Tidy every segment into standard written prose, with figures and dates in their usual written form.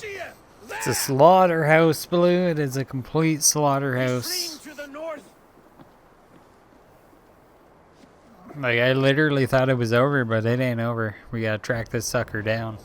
It's a slaughterhouse, Blue. It is a complete slaughterhouse. Like, I literally thought it was over, but it ain't over. We gotta track this sucker down.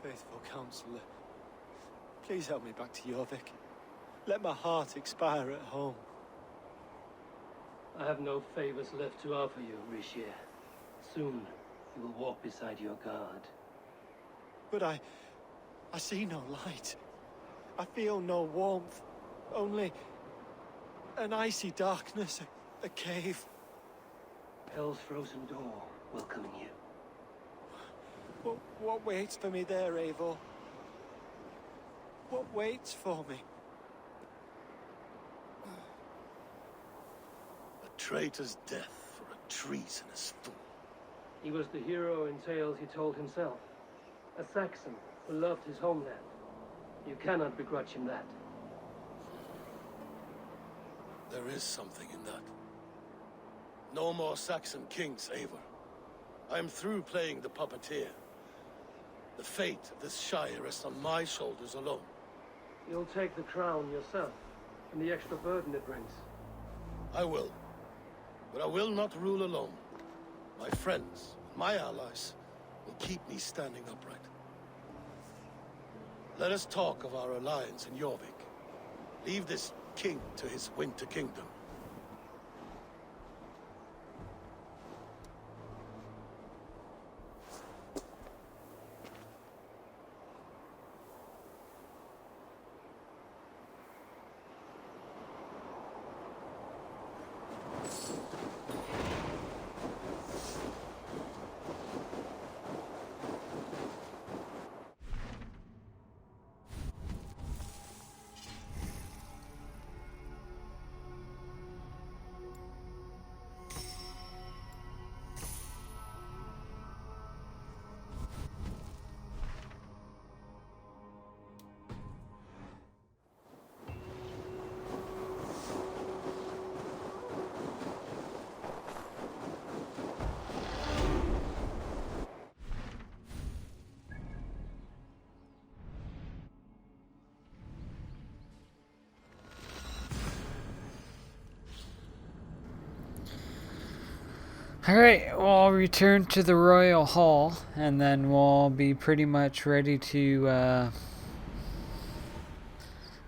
Faithful counselor, please help me back to Jorvik. Let my heart expire at home. I have no favors left to offer you, Richier. Soon, you will walk beside your guard. But I see no light. I feel no warmth. Only an icy darkness, a cave. Hell's frozen door welcoming you. What waits for me there, Eivor? What waits for me? A traitor's death for a treasonous fool. He was the hero in tales he told himself. A Saxon who loved his homeland. You cannot begrudge him that. There is something in that. No more Saxon kings, Eivor. I am through playing the puppeteer. The fate of this Shire rests on my shoulders alone. You'll take the crown yourself, and the extra burden it brings. I will. But I will not rule alone. My friends, my allies, will keep me standing upright. Let us talk of our alliance in Jorvik. Leave this king to his winter kingdom. Alright, well, I'll return to the Royal Hall, and then we'll be pretty much ready to,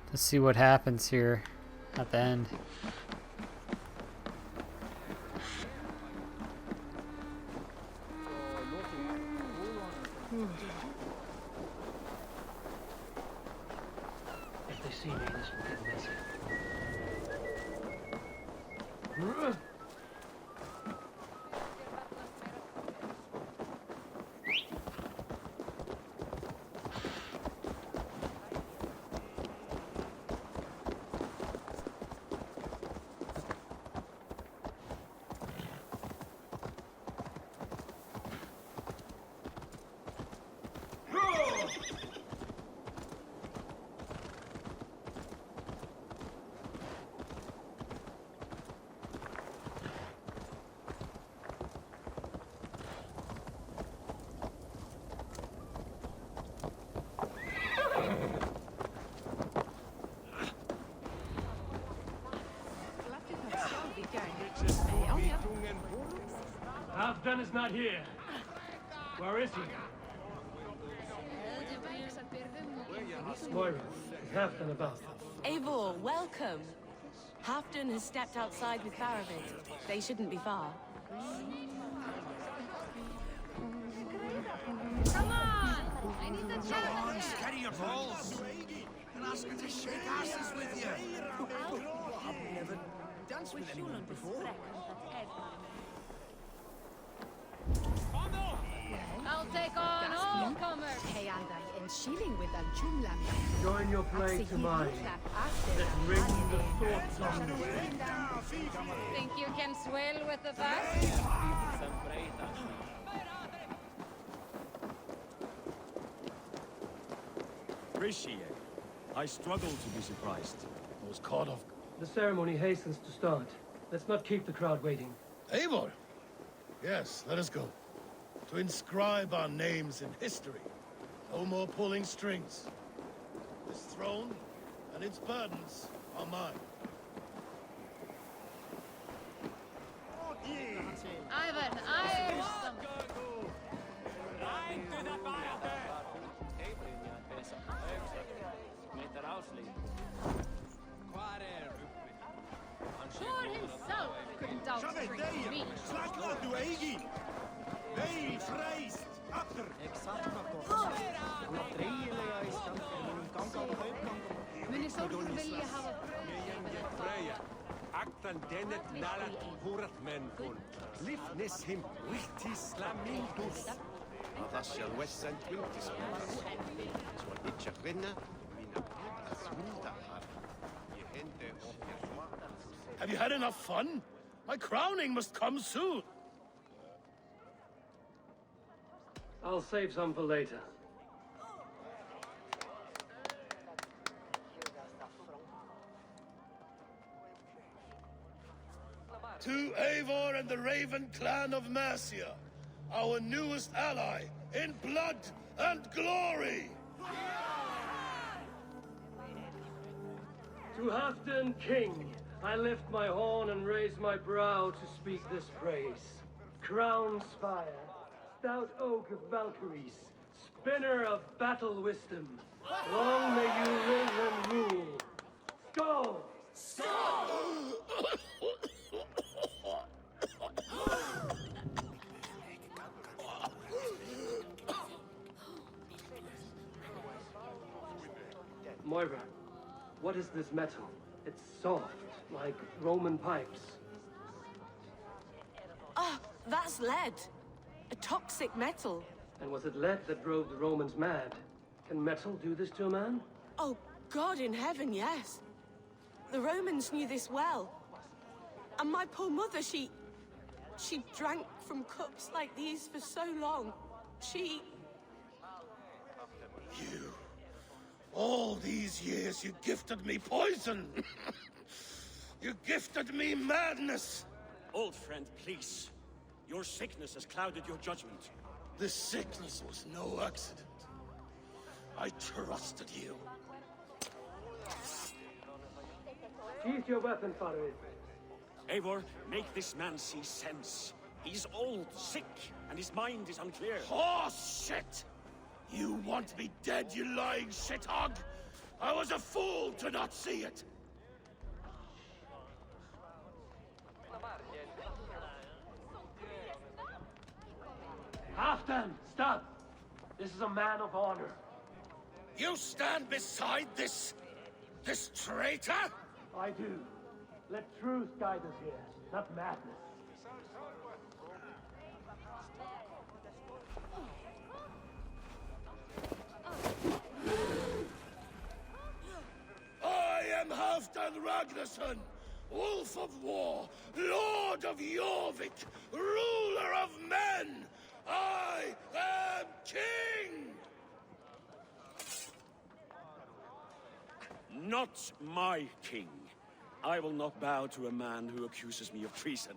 let's see what happens here at the end. If they see me, this will get messy. Halfdan is not here. Where is he? Moira, is Halfdan about? Eivor, welcome. Halfdan has stepped outside with Baravid. They shouldn't be far. Come on! I need the challenge! Steady your balls! asking to shake asses with you. I've never danced with anyone before. I'll take on all comers. Join your play to mine. Let's ring the sword song. Think you can swell with the best? Appreciate. I struggle to be surprised. I was caught off. The ceremony hastens to start. Let's not keep the crowd waiting. Eivor! Yes, let us go. To inscribe our names in history. No more pulling strings. This throne and its burdens are mine. Ivan, I am Thor himself couldn't outstring me. Minnesota vilja hafa Aktan dennet nalat hurat men kun. Lifnes him richtis lamindus. Adasja wessan twintis. Så itcha grinna, mina asmulta har. Jehente Have you had enough fun? My crowning must come soon. I'll save some for later. To Eivor and the Raven clan of Mercia, our newest ally in blood and glory. To Halfdan King, I lift my horn and raise my brow to speak this praise. Crown spire, stout oak of Valkyries, spinner of battle wisdom. Long may you live and rule. Skull! Moira, what is this metal? It's soft, like Roman pipes. Ah, that's lead. A toxic metal. And was it lead that drove the Romans mad? Can metal do this to a man? Oh, God in heaven, yes. The Romans knew this well. And my poor mother, she drank from cups like these for so long. She... You. All these years you gifted me poison. You gifted me madness. Old friend, please. Your sickness has clouded your judgment. This sickness was no accident. I trusted you. Sheath your weapon, Farid. Eivor, make this man see sense. He's old, sick, and his mind is unclear. Horse shit! You want me dead, you lying shithog? I was a fool to not see it. Halfdan, stop! This is a man of honor. You stand beside this traitor? I do. Let truth guide us here, not madness. I am Halfdan Ragnarsson, Wolf of War, Lord of Jorvik, ruler of men. I am king! Not my king. I will not bow to a man who accuses me of treason.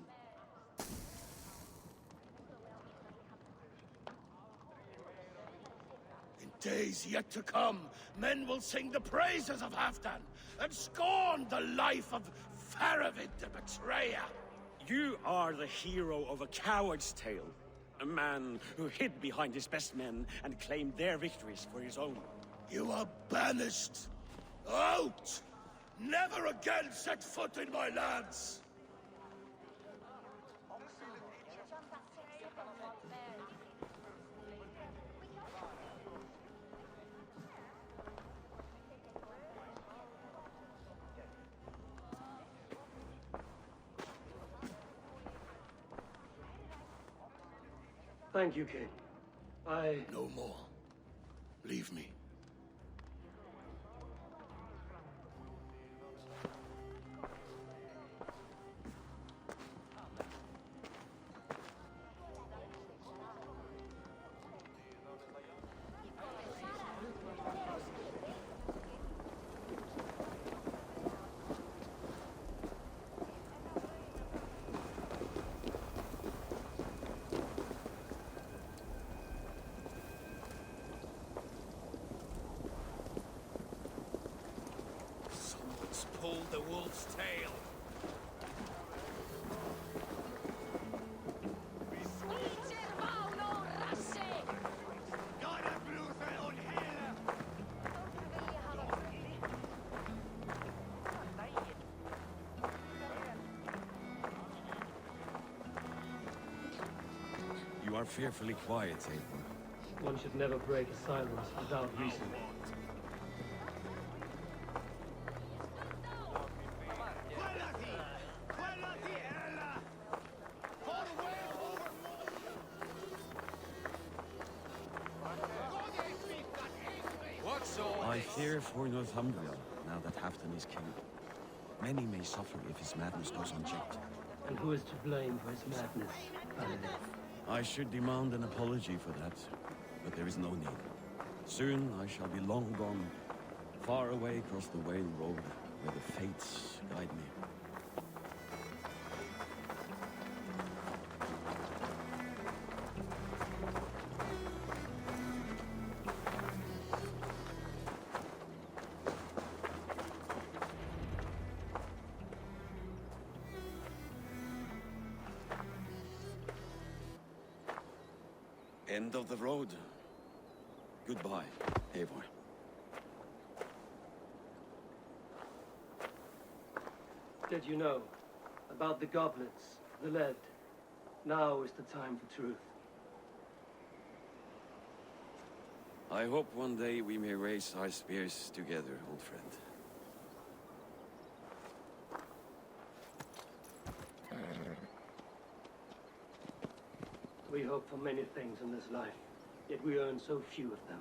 In days yet to come, men will sing the praises of Halfdan and scorn the life of Faravid the betrayer. You are the hero of a coward's tale. A man who hid behind his best men and claimed their victories for his own. You are banished. Out! Never again set foot in my lands! Thank you, King. No more. Leave me. Someone's pulled the wolf's tail. You are fearfully quiet, Eivor. One should never break a silence without reason. I fear for Northumbria, now that Halfdan is king. Many may suffer if his madness goes unchecked. And who is to blame for his madness? I should demand an apology for that, but there is no need. Soon I shall be long gone, far away across the Whale Road, where the fates guide me. End of the road. Goodbye, Eivor. Did you know about the goblets, the lead? Now is the time for truth. I hope one day we may raise our spears together, old friend. We hope for many things in this life, yet we earn so few of them.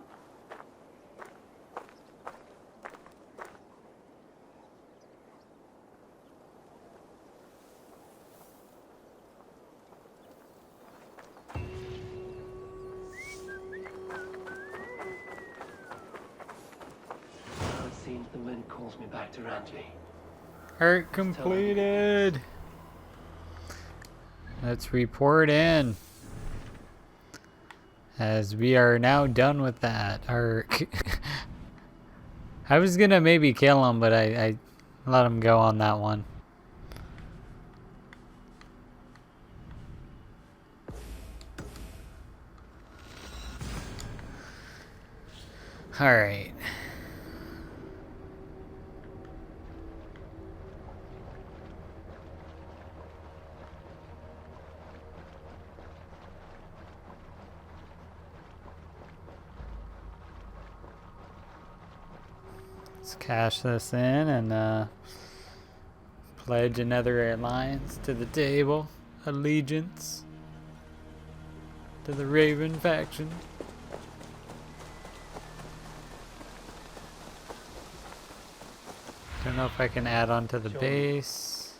Now it seems the wind calls me back to Randley. Art completed. Let's report in. As we are now done with that arc. I was gonna maybe kill him, but I let him go on that one. Alright. Let's cash this in and pledge another alliance to the table. Allegiance to the Raven faction. Don't know if I can add on to the base.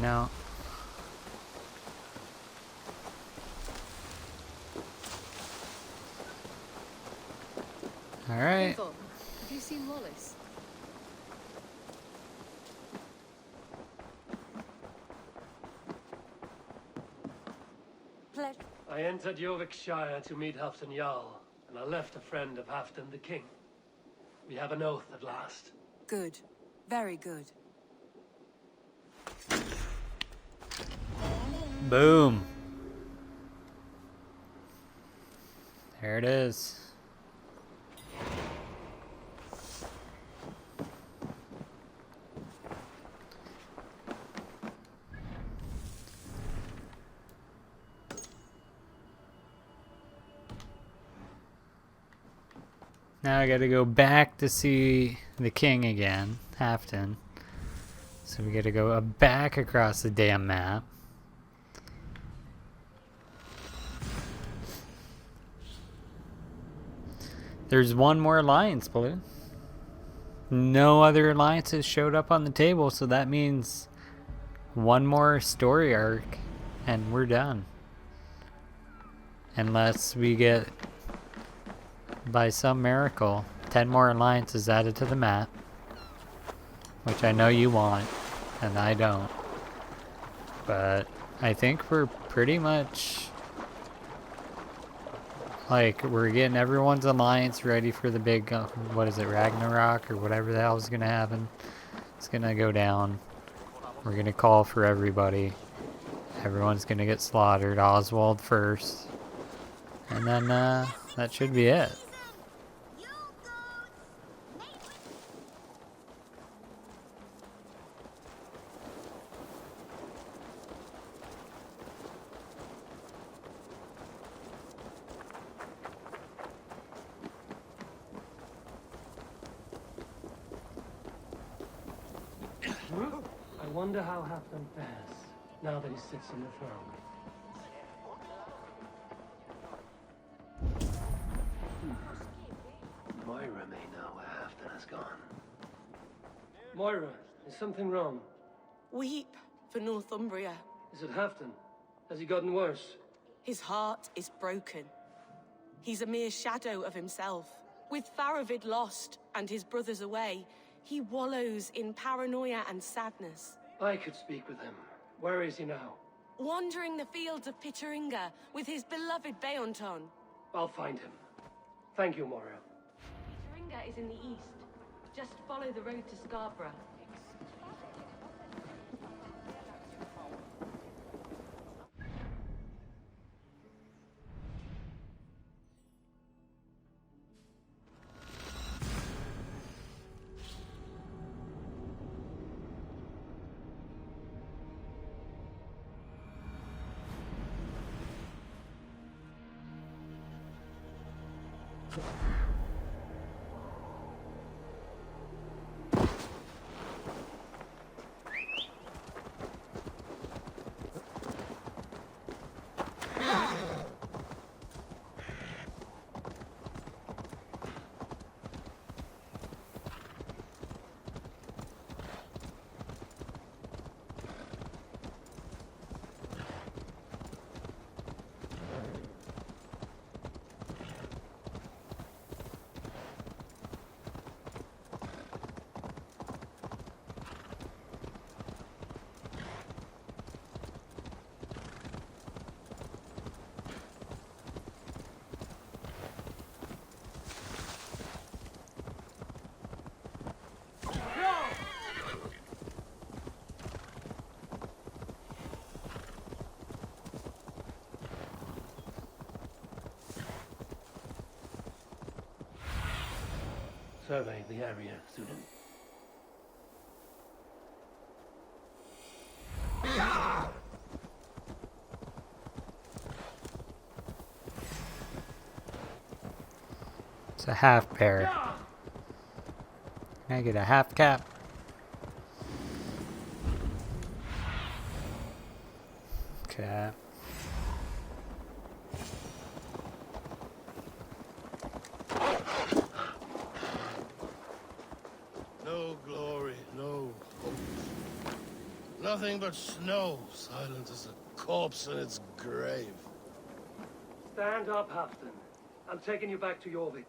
No. All right. Have you seen Wallace? I entered Yorkshire to meet Halfdan Jarl, and I left a friend of Halfdan the King. We have an oath at last. Good. Very good. Boom. There it is. Now I gotta go back to see the king again, Halfdan. So we gotta go back across the damn map. There's one more alliance, Blue. No other alliances showed up on the table, so that means one more story arc and we're done. Unless we get, by some miracle, 10 more alliances added to the map. Which I know you want, and I don't. But I think we're pretty much... like, we're getting everyone's alliance ready for the big, what is it, Ragnarok, or whatever the hell is going to happen. It's going to go down. We're going to call for everybody. Everyone's going to get slaughtered. Oswald first. And then, that should be it. I wonder how Halfdan fares, now that he sits on the throne. Moira may know where Halfdan has gone. Moira, is something wrong? Weep for Northumbria. Is it Halfdan? Has he gotten worse? His heart is broken. He's a mere shadow of himself. With Faravid lost and his brothers away, he wallows in paranoia and sadness. I could speak with him. Where is he now? Wandering the fields of Pittaringa with his beloved Beonton. I'll find him. Thank you, Moira. Pittaringa is in the east. Just follow the road to Scarborough. Survey the area, student. It's a half pair. Can I get a half cap? Cap. No glory, no hope. Nothing but snow, silent as a corpse in its grave. Stand up, Halfdan. I'm taking you back to Jorvik.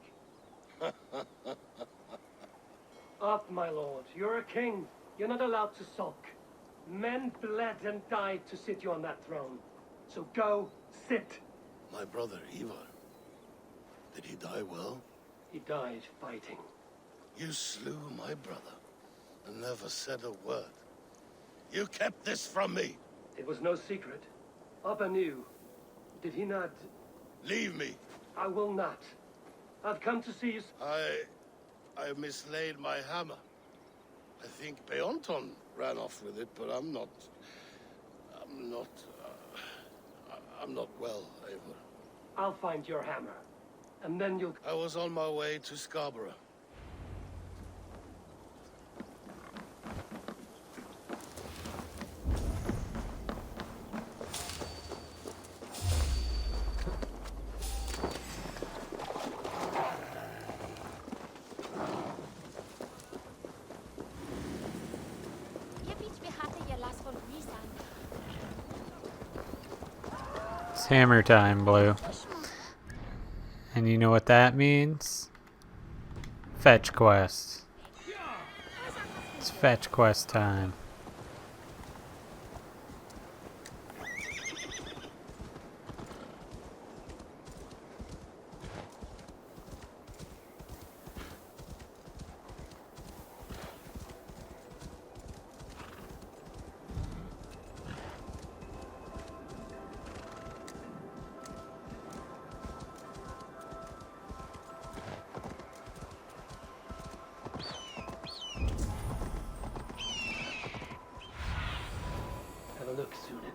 Up, my lord. You're a king. You're not allowed to sulk. Men bled and died to sit you on that throne. So go, sit. My brother, Ivar. Did he die well? He died fighting. You slew my brother and never said a word. You kept this from me. It was no secret. Abba knew. Did he not? Leave me. I will not. I've come to see you. I mislaid my hammer. I think Beonton ran off with it, but I'm not well, Eivor. I'll find your hammer. And then you'll... I was on my way to Scarborough. hammer time, Blue. And you know what that means? Fetch quest. It's fetch quest time. Have a look, Sunan.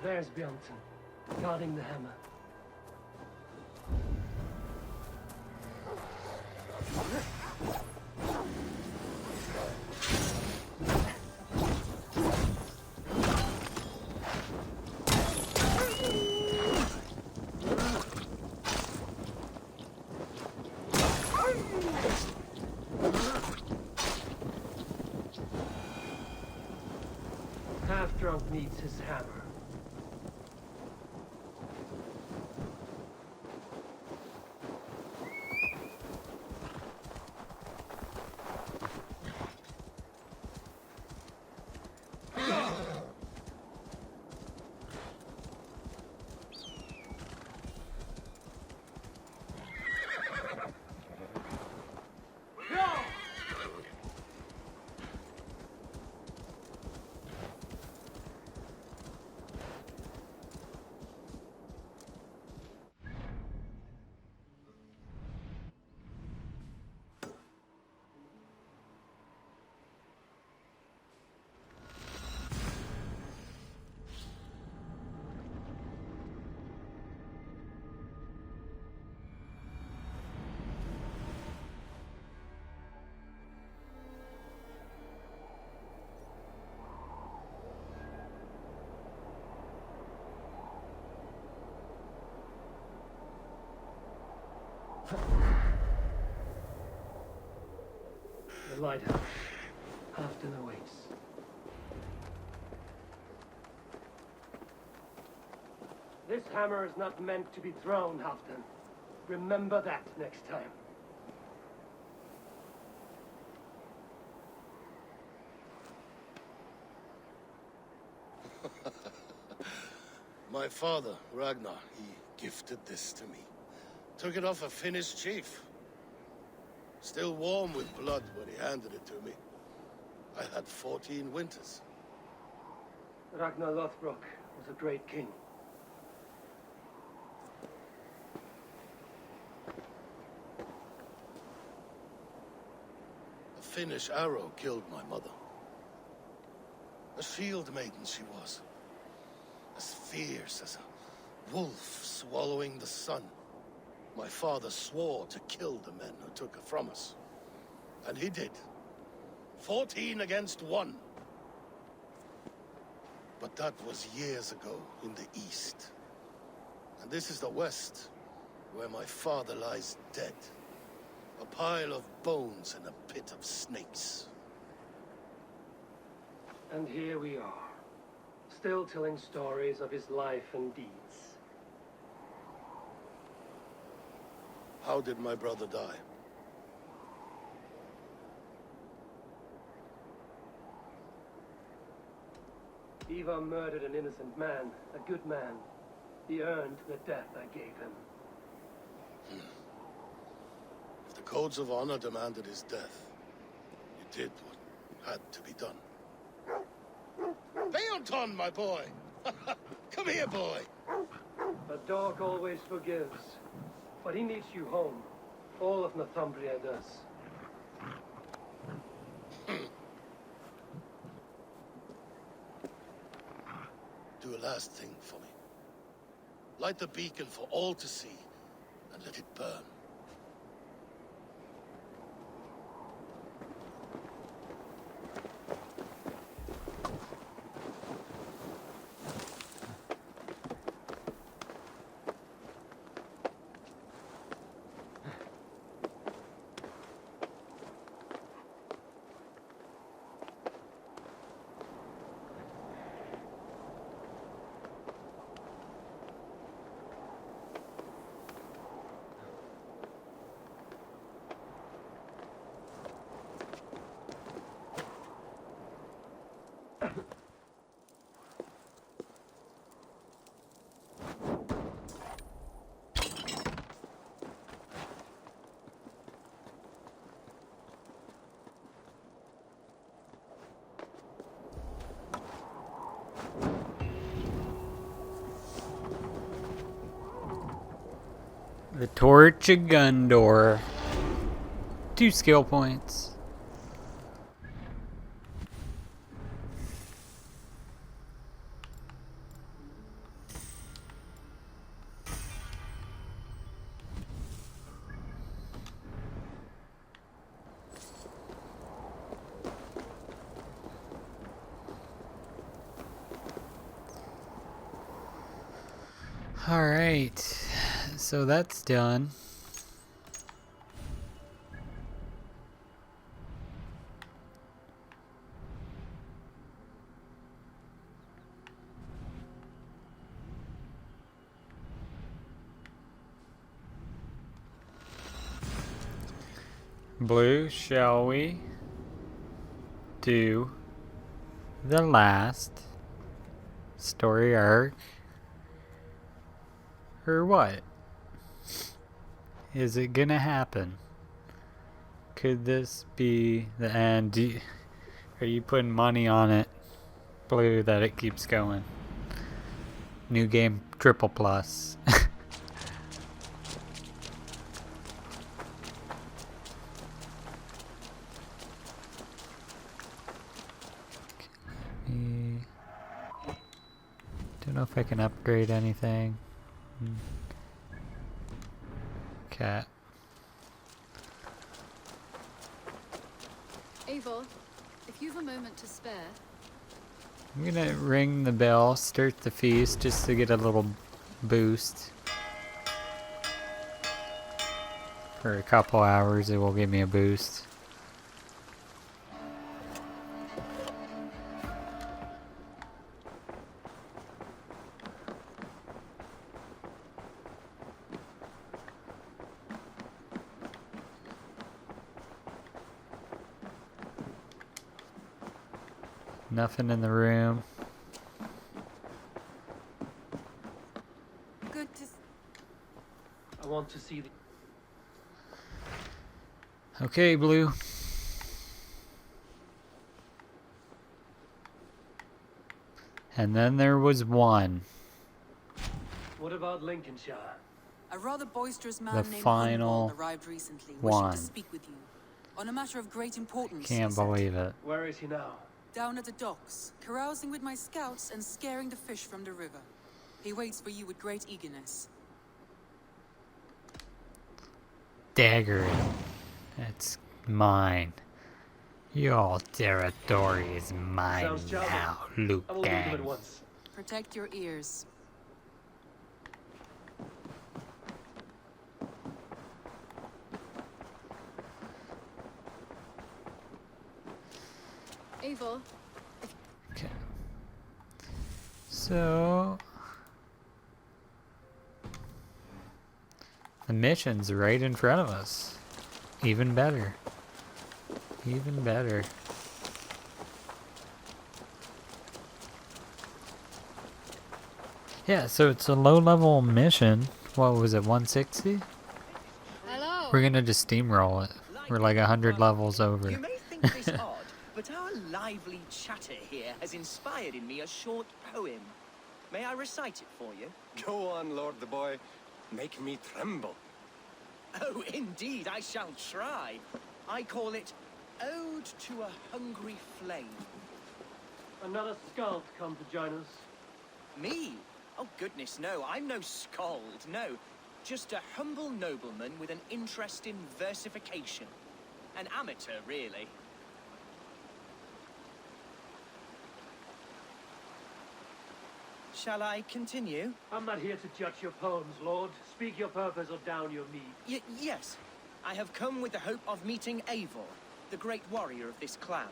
There's Bjornsson, guarding the hammer. Half-drunk needs his hammer. The lighthouse. Halfton awaits. This hammer is not meant to be thrown, Halfton. Remember that next time. My father, Ragnar, he gifted this to me. Took it off a Finnish chief. Still warm with blood when he handed it to me. I had 14 winters. Ragnar Lothbrok was a great king. A Finnish arrow killed my mother. A shield maiden she was. As fierce as a wolf swallowing the sun. My father swore to kill the men who took her from us. And he did. 14 against 1. But that was years ago in the east. And this is the west, where my father lies dead. A pile of bones in a pit of snakes. And here we are, still telling stories of his life and deeds. How did my brother die? Ivar murdered an innocent man, a good man. He earned the death I gave him. If the codes of honor demanded his death, you did what had to be done. Beonton, my boy! Come here, boy! A dog always forgives, but he needs you home. All of Northumbria does. Do a last thing for me. Light the beacon for all to see, and let it burn. The Torch of Gundor. 2 skill points. Alright, so that's done. Blue, shall we do the last story arc? Or what? Is it gonna happen? Could this be the end? Are you putting money on it, Blue, that it keeps going? New game triple plus. Don't know if I can upgrade anything. Cat. Eivor, if you've a moment to spare. I'm gonna ring the bell, start the feast just to get a little boost. For a couple hours it will give me a boost. Nothing in the room. Good to... I want to see the... Okay, Blue. And then there was one. What about Lincolnshire? A rather boisterous man The named final Hunwald arrived recently, one. wishing to speak with you. On a matter of great importance, Can't he said. believe it. Where is he now? Down at the docks, carousing with my scouts and scaring the fish from the river. He waits for you with great eagerness. Dagger it. It's mine. Your territory is mine Sounds challenging. now, Luke I will meet him at Gang. once. Protect your ears. Eivor, Okay. So the mission's right in front of us. Even better. Even better. Yeah, so it's a low-level mission. What was it, 160? Hello. We're gonna just steamroll it. We're like 100 levels over. You may think this odd, but our lively chatter here has inspired in me a short poem. May I recite it for you? Go on, Lord the Boy. Make me tremble. Oh, indeed, I shall try. I call it Ode to a Hungry Flame. Another skald come to join us. Me? Oh, goodness, no. I'm no skald, no. Just a humble nobleman with an interest in versification. An amateur, really. Shall I continue? I'm not here to judge your poems, Lord. Speak your purpose or down your mead. Yes. I have come with the hope of meeting Eivor, the great warrior of this clan.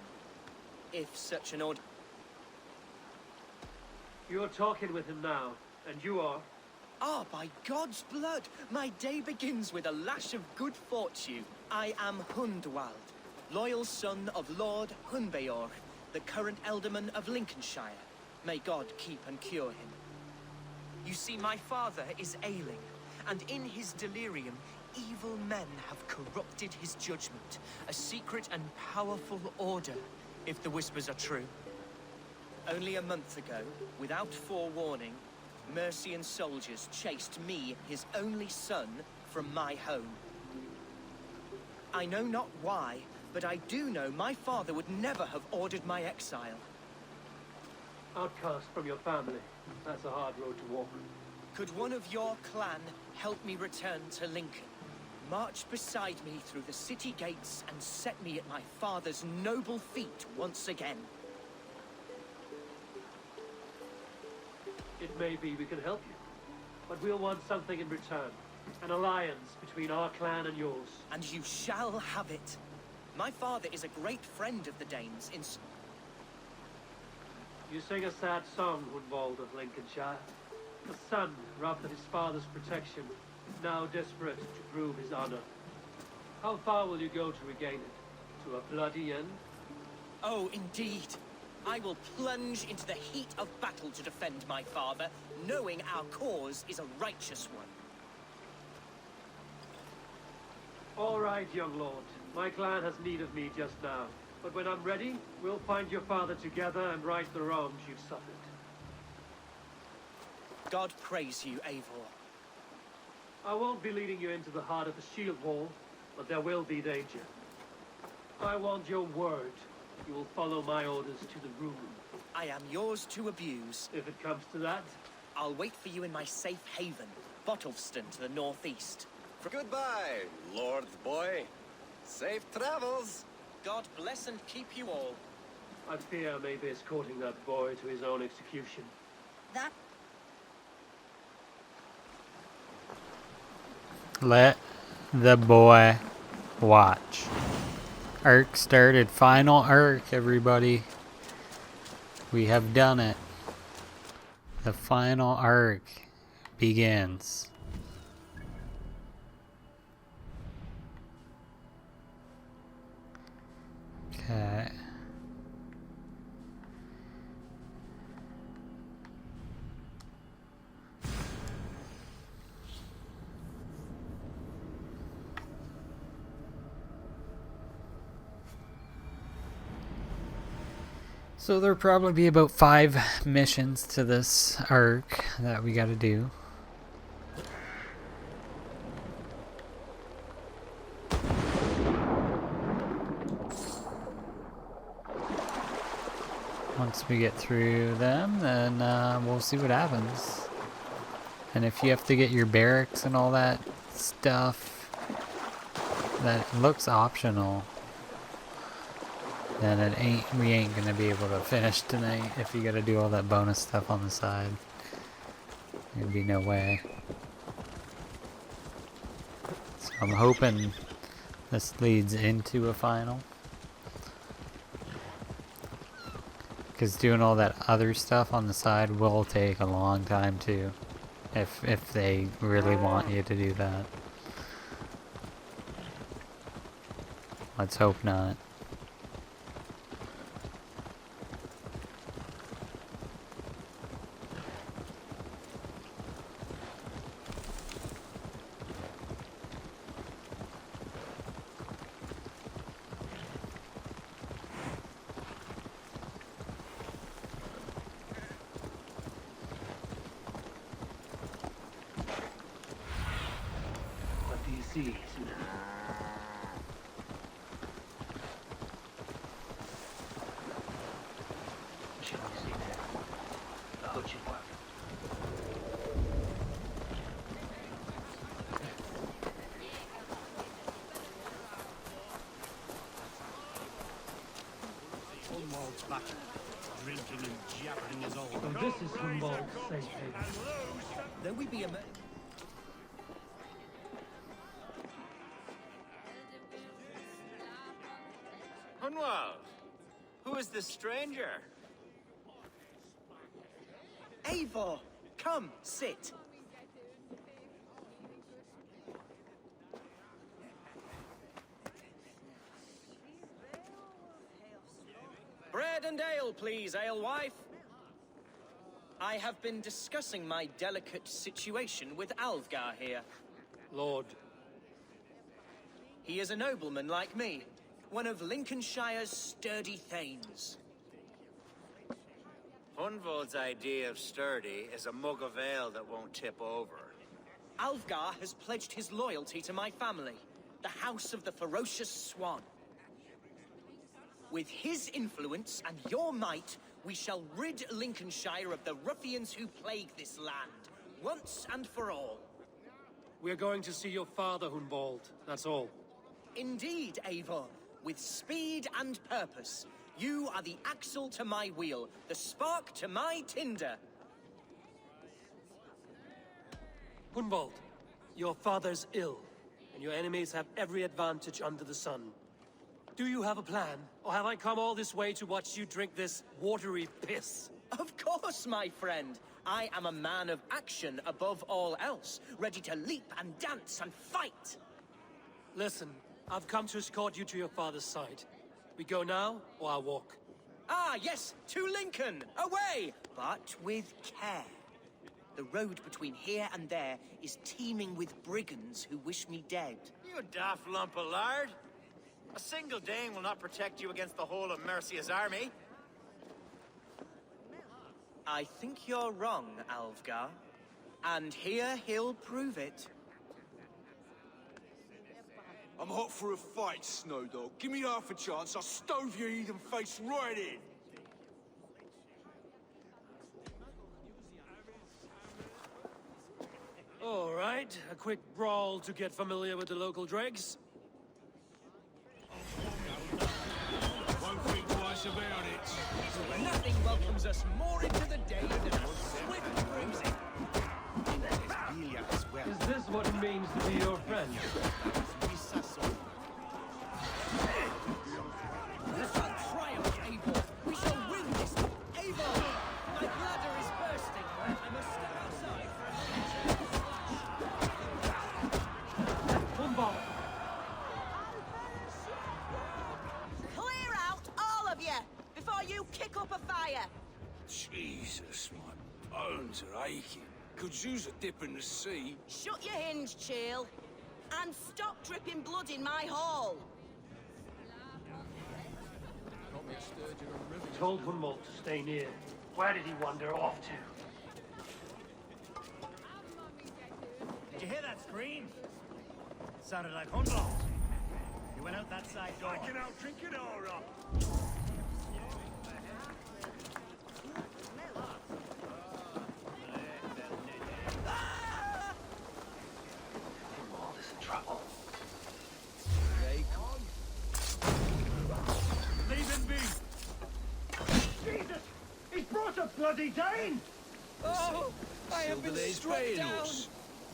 If such an order... You're talking with him now, and you are... Ah, by God's blood! My day begins with a lash of good fortune. I am Hundwald, loyal son of Lord Hunbeorh, the current Elderman of Lincolnshire. May God keep and cure him. You see, my father is ailing, and in his delirium, evil men have corrupted his judgment. A secret and powerful order, if the whispers are true. Only a month ago, without forewarning, Mercian soldiers chased me, his only son, from my home. I know not why, but I do know my father would never have ordered my exile. Outcast from your family. That's a hard road to walk. Could one of your clan help me return to Lincoln? March beside me through the city gates and set me at my father's noble feet once again. It may be we can help you, but we'll want something in return. An alliance between our clan and yours. And you shall have it. My father is a great friend of the Danes in... You sing a sad song, Hundwald of Lincolnshire. A son robbed of his father's protection, now desperate to prove his honor. How far will you go to regain it? To a bloody end? Oh, indeed. I will plunge into the heat of battle to defend my father, knowing our cause is a righteous one. All right, young lord. My clan has need of me just now. But when I'm ready, we'll find your father together and right the wrongs you've suffered. God praise you, Eivor. I won't be leading you into the heart of the shield wall, but there will be danger. I want your word. You will follow my orders to the room. I am yours to abuse. If it comes to that. I'll wait for you in my safe haven, Bottleston to the northeast. Goodbye, Lord Boy. Safe travels. God bless and keep you all. I fear I may be escorting that boy to his own execution. That... Let the boy watch. Arc started. Final arc, everybody. We have done it. The final arc begins. Okay. So there'll probably be about 5 missions to this arc that we gotta do. Once we get through them, then we'll see what happens. And if you have to get your barracks and all that stuff, that looks optional, then we ain't gonna be able to finish tonight if you gotta do all that bonus stuff on the side. There'd be no way. So I'm hoping this leads into a final. Because doing all that other stuff on the side will take a long time too. If they really want you to do that. Let's hope not. Hunwald's back, drinking and jabbering his old. So this is Hunwald's safe haven. Though we be a Hunwald, who is this stranger? Eivor, come, sit. Bread and ale, please, alewife. I have been discussing my delicate situation with Alfgar here. Lord. He is a nobleman like me, one of Lincolnshire's sturdy thanes. Hunwald's idea of sturdy is a mug of ale that won't tip over. Alfgar has pledged his loyalty to my family, the House of the Ferocious Swan. With his influence and your might, we shall rid Lincolnshire of the ruffians who plague this land, once and for all. We're going to see your father, Hunwald. That's all. Indeed, Eivor. With speed and purpose, you are the axle to my wheel, the spark to my tinder. Hunwald, your father's ill, and your enemies have every advantage under the sun. Do you have a plan, or have I come all this way to watch you drink this watery piss? Of course, my friend. I am a man of action above all else, ready to leap and dance and fight. Listen, I've come to escort you to your father's side. We go now, or I'll walk. Ah, yes, to Lincoln! Away! But with care. The road between here and there is teeming with brigands who wish me dead. You daft lump of lard! A single Dane will not protect you against the whole of Mercia's army. I think you're wrong, Alfgar. And here he'll prove it. I'm hot for a fight, Snowdog. Give me half a chance, I'll stove your heathen face right in. All right, a quick brawl to get familiar with the local dregs. Won't think twice about it. Nothing welcomes us more into the day than a swift cruising. Is this what it means to be your friend? We shall triumph, Eivor. We shall win this. Eivor, my bladder is bursting. I must step outside for a Hunwald! Clear out, all of you, before you kick up a fire. Jesus, my bones are aching. Could use a dip in the sea. Shut your hinge, Chill, and stop dripping blood in my hall. Told Hunwald to stay near. Where did he wander off to? Did you hear that scream? Sounded like Hunwald. He went out that side door. I can out drink it all up. Hunwald is in trouble. Leave him be. Jesus! He's brought a bloody Dane! Oh, I have been Silver struck Days down, Banos.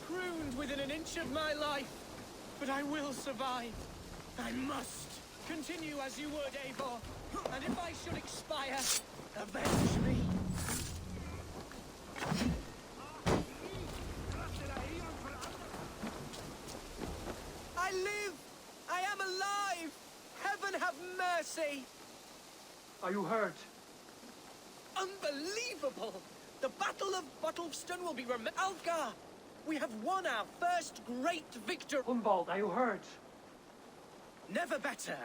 pruned within an inch of my life. But I will survive. I must. Continue as you would, Eivor. And if I should expire, avenge me. I live! I am alive! Heaven have mercy! Are you hurt? Unbelievable! The Battle of Bottleston will be Alfgar! We have won our first great victory! Hunwald, are you hurt? Never better,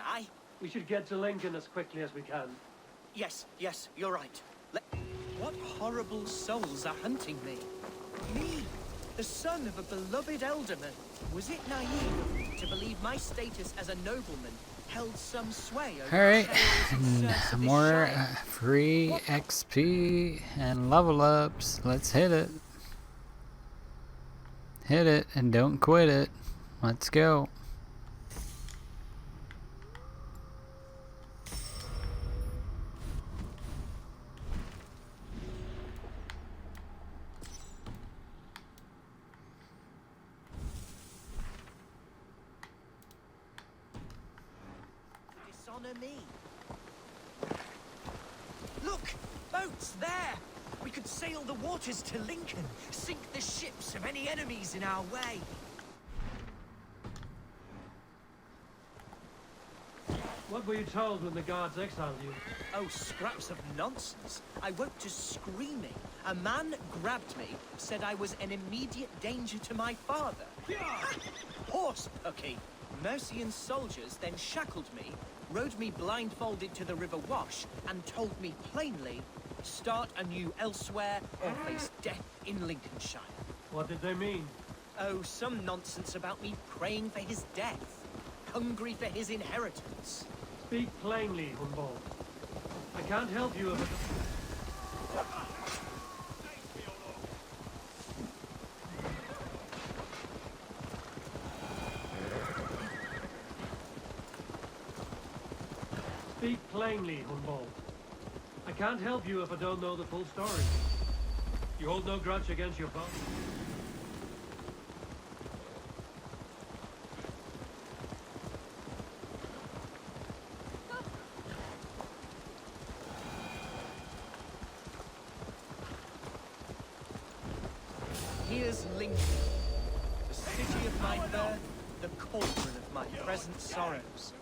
We should get to Lincoln as quickly as we can. Yes, you're right. What horrible souls are hunting me? Me, the son of a beloved elderman. Was it naive to believe my status as a nobleman held some sway over Alright, the serfs of this more shire? free XP and level ups. Let's hit it. Hit it and don't quit it. Let's go. dishonor me. Look! Boats there! We could sail the waters to Lincoln, sink the ships of any enemies in our way. What were you told when the guards exiled you? Oh, scraps of nonsense. I woke to screaming. A man grabbed me, said I was an immediate danger to my father. Horse pucky! Mercian soldiers then shackled me, rode me blindfolded to the River Wash, and told me plainly, start anew elsewhere or face death in Lincolnshire. What did they mean? Oh, some nonsense about me praying for his death, hungry for his inheritance. Speak plainly, Humboldt. I can't help you if it... Speak plainly, Humboldt. I can't help you if I don't know the full story. You hold no grudge against your foe. Here's Lincoln, the city of my birth, the cauldron of my present sorrows.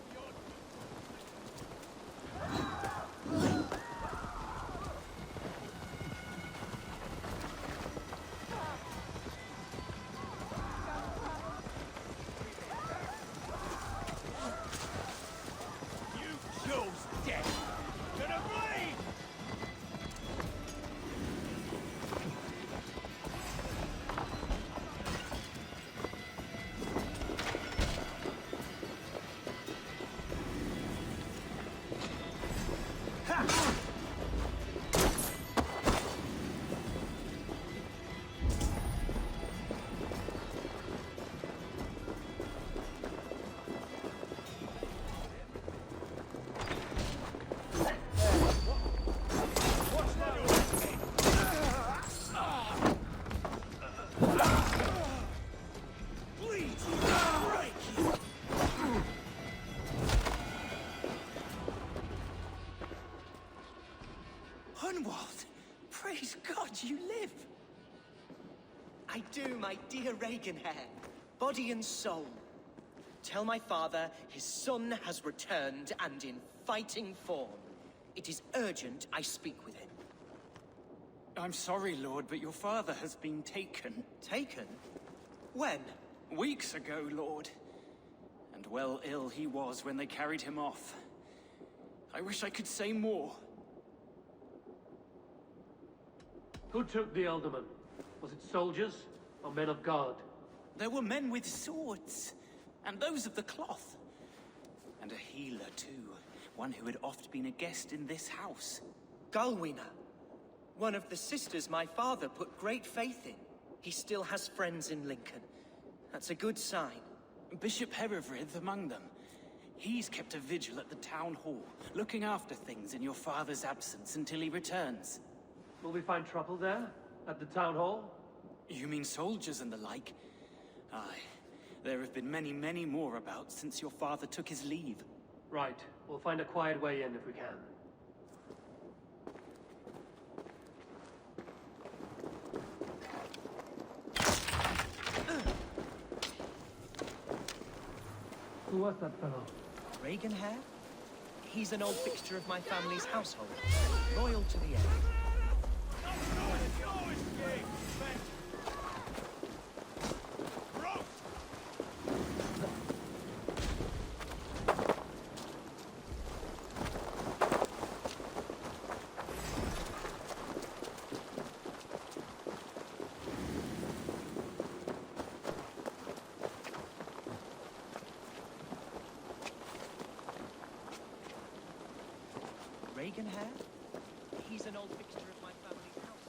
Hunwald, praise God you live. I do, my dear Reaganhair, body and soul. Tell my father his son has returned and in fighting form. It is urgent I speak with him. I'm sorry, Lord, but your father has been taken. Taken? When? Weeks ago, Lord. And well ill he was when they carried him off. I wish I could say more. Who took the Alderman? Was it soldiers or men of God? There were men with swords, and those of the cloth. And a healer, too. One who had oft been a guest in this house. Galwina, one of the sisters my father put great faith in. He still has friends in Lincoln. That's a good sign. Bishop Herefrith among them. He's kept a vigil at the town hall, looking after things in your father's absence until he returns. Will we find trouble there? At the town hall? You mean soldiers and the like? Aye. There have been many, many more about since your father took his leave. Right. We'll find a quiet way in if we can. Who was that fellow? Reaganhair? He's an old fixture of my family's household. Loyal to the end. Reaganhair? He's an old fixture of my family's house.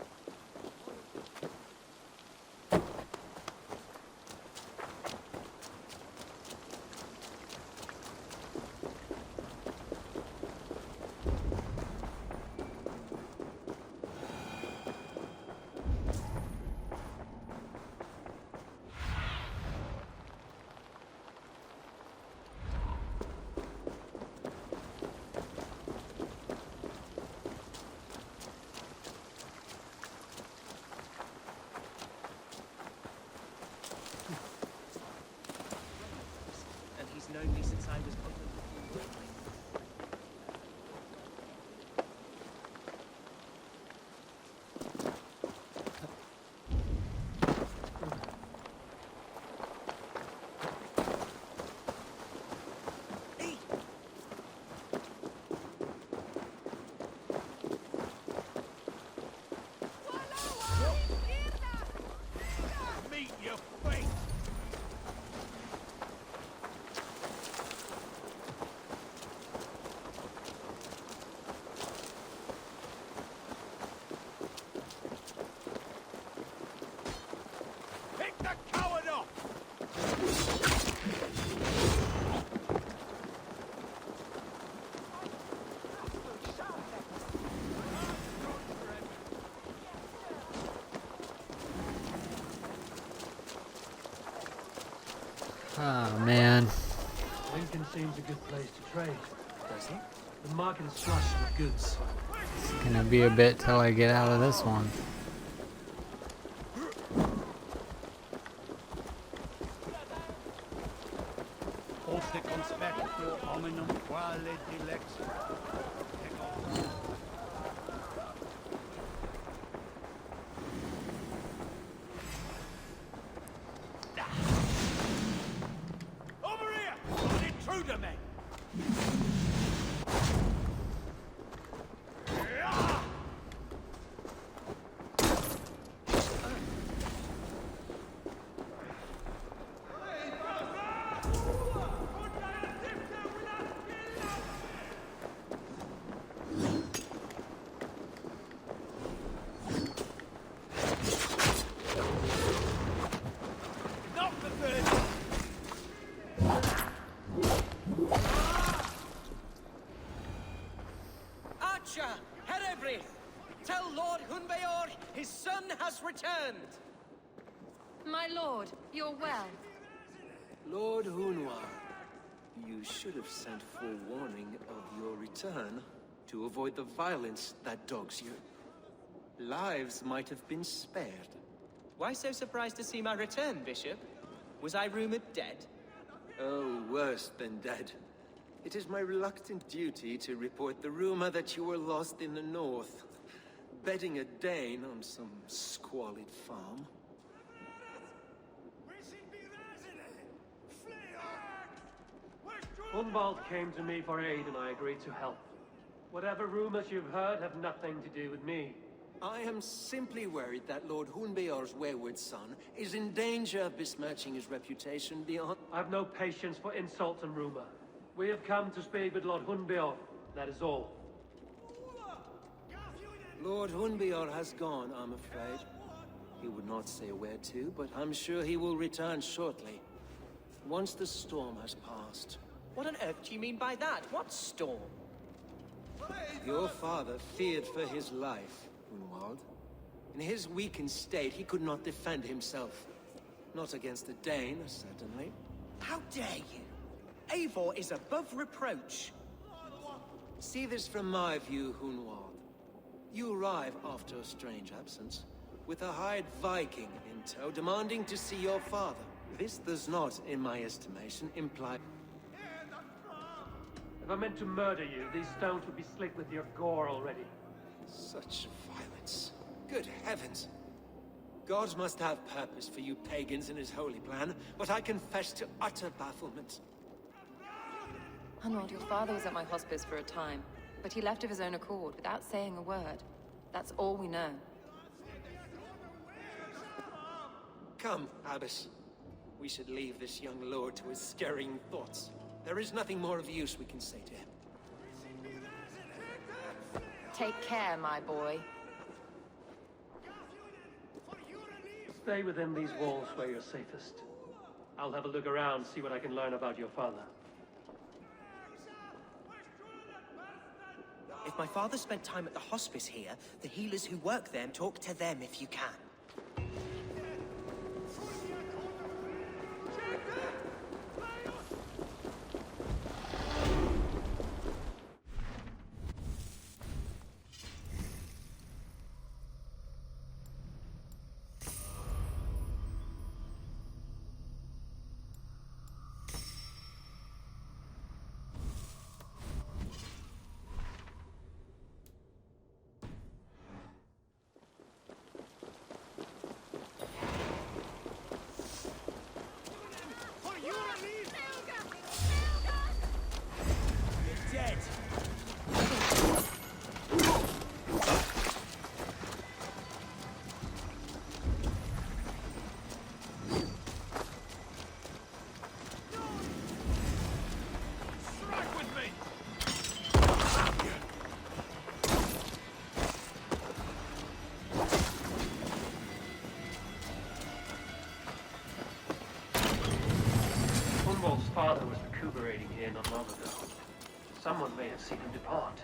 DrAiN seems a good place to trade. Does it? The market is flush with goods. It's gonna be a bit till I get out of this one. Over here! An intruder, man! Not the third! Archer, Herebrith, tell Lord Hunbeor his son has returned. My lord, you're well. Lord Hunwar, you should have sent forewarning of your return to avoid the violence that dogs you. Lives might have been spared. Why so surprised to see my return, Bishop? Was I rumored dead? Oh, worse than dead. It is my reluctant duty to report the rumor that you were lost in the north, bedding a DrAiN on some squalid farm. Hunwald came to me for aid and I agreed to help. Whatever rumors you've heard have nothing to do with me. I am simply worried that Lord Hunbeor's wayward son is in danger of besmirching his reputation beyond... I've no patience for insult and rumor. We have come to speak with Lord Hunbeor, that is all. Lord Hunbeor has gone, I'm afraid. He would not say where to, but I'm sure he will return shortly. Once the storm has passed. What on earth do you mean by that? What storm? Your father feared for his life, Hunwald. In his weakened state, he could not defend himself. Not against a DrAiN, certainly. How dare you? Eivor is above reproach. See this from my view, Hunwald. You arrive after a strange absence, with a hired Viking in tow, demanding to see your father. This does not, in my estimation, imply... If I meant to murder you, these stones would be slick with your gore already. Such violence. Good heavens. God must have purpose for you pagans in his holy plan, but I confess to utter bafflement. Hunwald, your father was at my hospice for a time, but he left of his own accord without saying a word. That's all we know. Come, Abbess. We should leave this young lord to his scurrying thoughts. There is nothing more of use we can say to him. Take care, my boy. Stay within these walls where you're safest. I'll have a look around, see what I can learn about your father. If my father spent time at the hospice here, the healers who work there talk to them if you can. Dead! Strike with me! Hunwald's father was recuperating here not long ago. Someone may have seen him depart.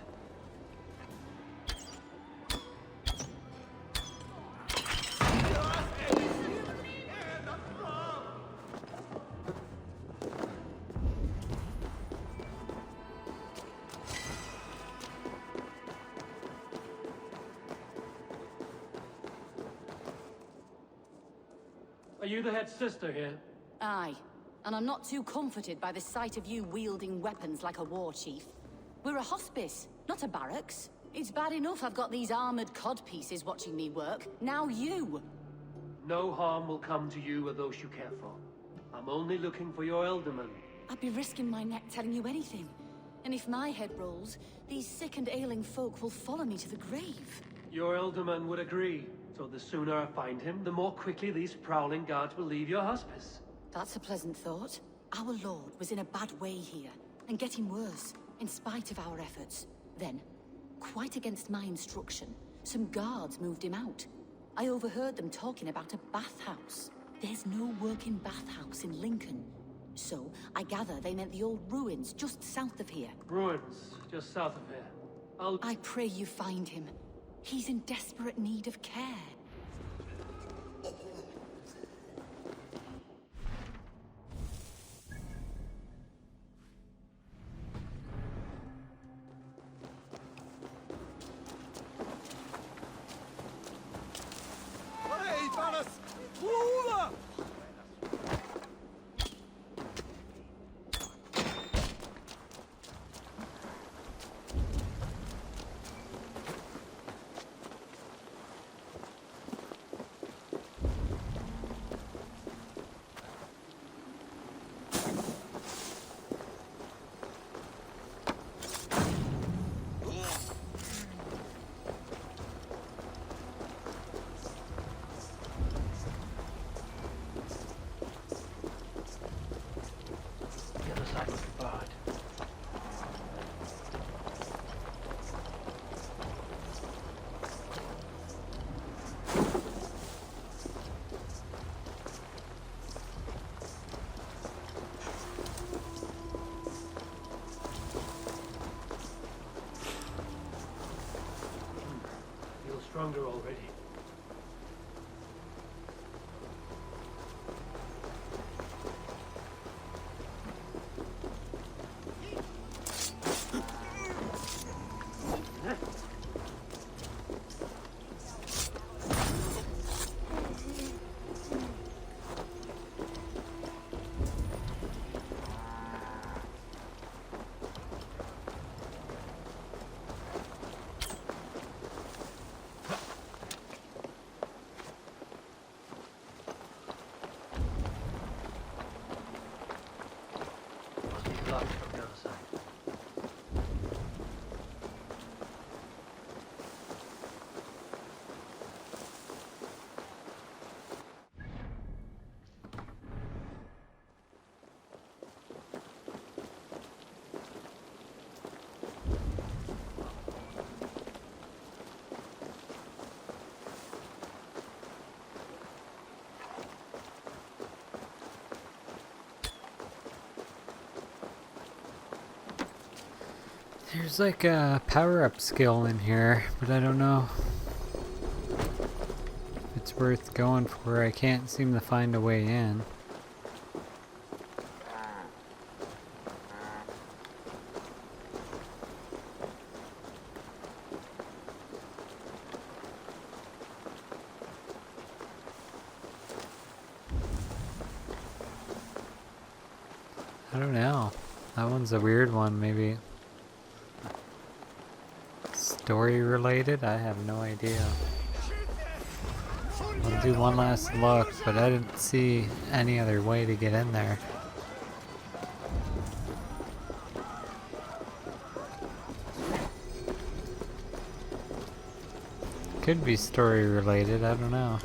you the head sister here? Aye. And I'm not too comforted by the sight of you wielding weapons like a war chief. We're a hospice, not a barracks. It's bad enough I've got these armored codpieces watching me work. Now you! No harm will come to you or those you care for. I'm only looking for your Elderman. I'd be risking my neck telling you anything. And if my head rolls, these sick and ailing folk will follow me to the grave. Your Elderman would agree. So the sooner I find him, the more quickly these prowling guards will leave your hospice. That's a pleasant thought. Our lord was in a bad way here, and getting worse, in spite of our efforts. Then, quite against my instruction, some guards moved him out. I overheard them talking about a bathhouse. There's no working bathhouse in Lincoln. So, I gather they meant the old ruins just south of here. Ruins, just south of here. I pray you find him. He's in desperate need of care. Hey, fellas! Woola! Stronger already. There's like a power-up skill in here, but I don't know if it's worth going for. I can't seem to find a way in. I don't know. That one's a weird one, maybe. Story related? I have no idea. I'll do one last look, but I didn't see any other way to get in there. Could be story related, I don't know.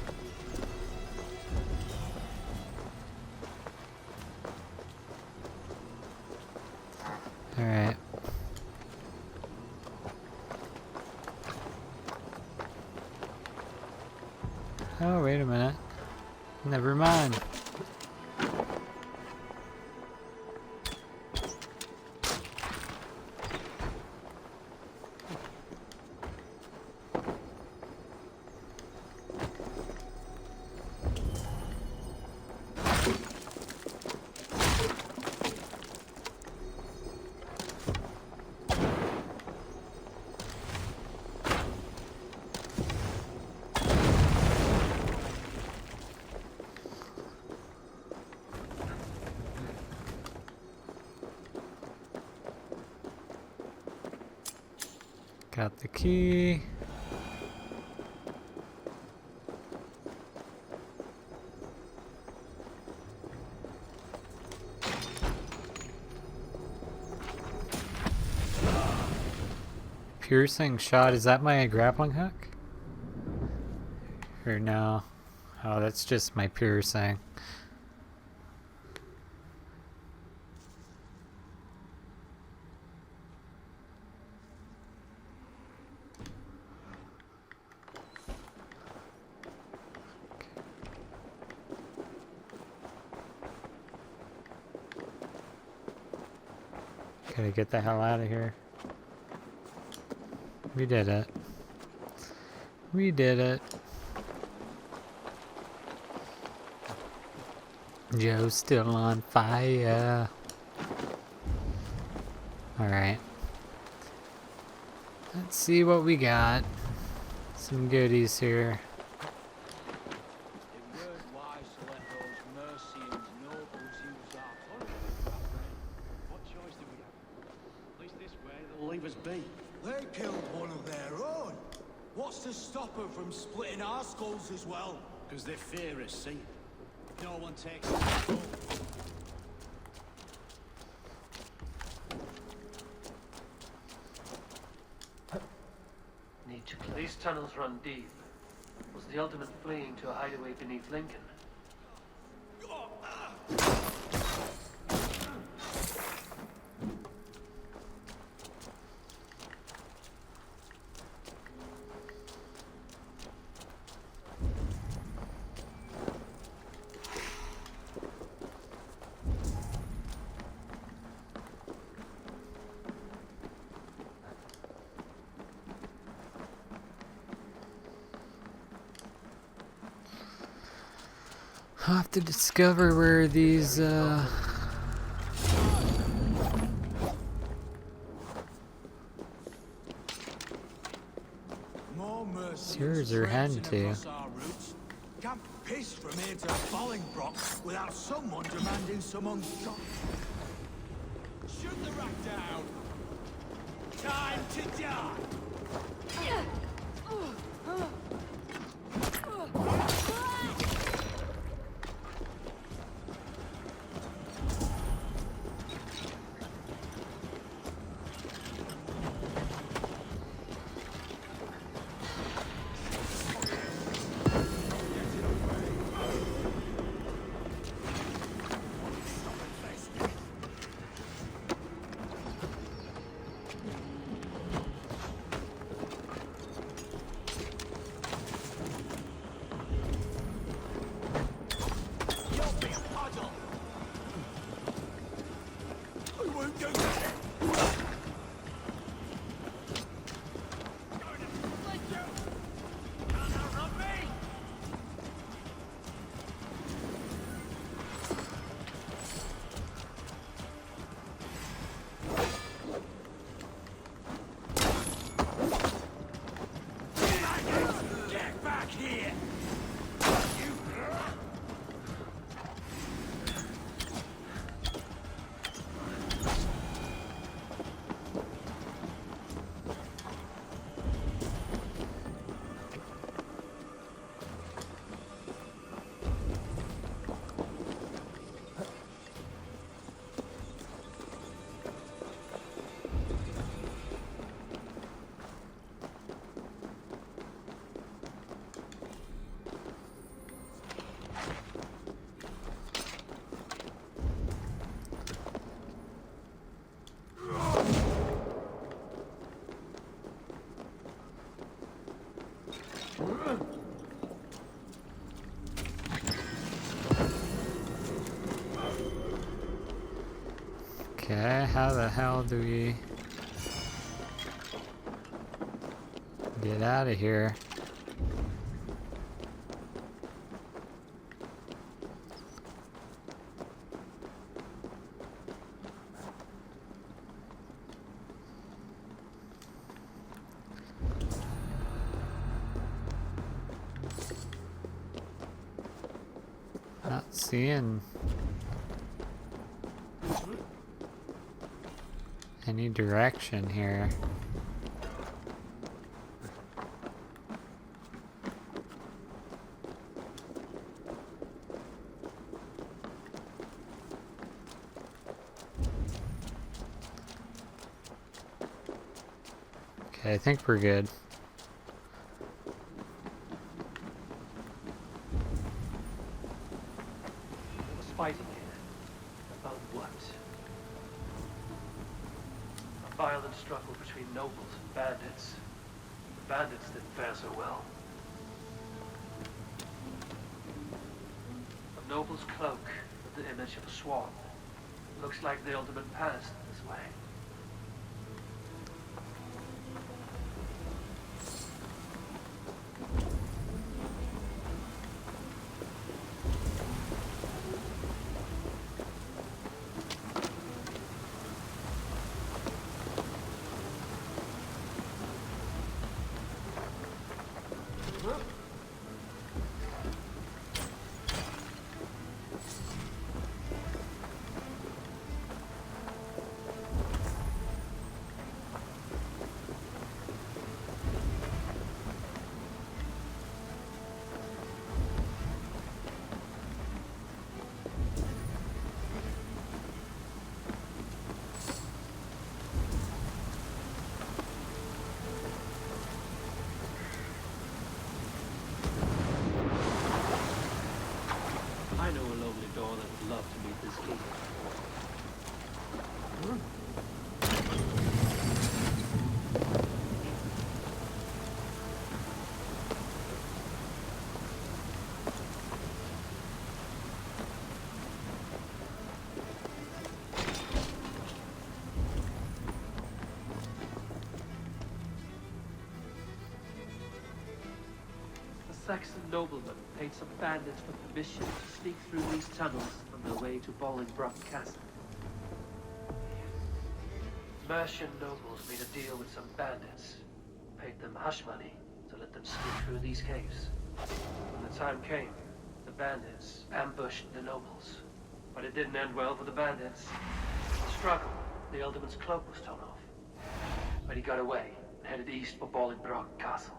Alright. Oh, wait a minute. Never mind. Got the key. Piercing shot, is that my grappling hook? Or no? Oh, that's just my piercing. Gotta get the hell out of here. We did it. We did it. Joe's still on fire. Alright. Let's see what we got. Some goodies here. Leave us be. They killed one of their own. What's to stop them from splitting our skulls as well? Because they fear us, see? No one takes it. Need to clear. These tunnels run deep. Was the ultimate fleeing to a hideaway beneath Lincoln? I'll have to discover where these sewers are heading to. Can't piss from here to Bolingbroke without someone demanding some unshot. Shoot the rat down. Time to die. Okay, how the hell do we get out of here? Not seeing any direction here. Okay, I think we're good. There was fighting here. About what? A violent struggle between nobles and bandits. The bandits didn't fare so well. A noble's cloak with the image of a swan. Looks like the alderman passed this way. I know a lonely door that would love to meet this king. A Saxon nobleman paid some bandits for permission to sneak through these tunnels on their way to Bolingbroke Castle. Mercian nobles made a deal with some bandits, paid them hush money to let them sneak through these caves. When the time came, the bandits ambushed the nobles. But it didn't end well for the bandits. In the struggle, the Ealdorman's cloak was torn off. But he got away and headed east for Bolingbroke Castle.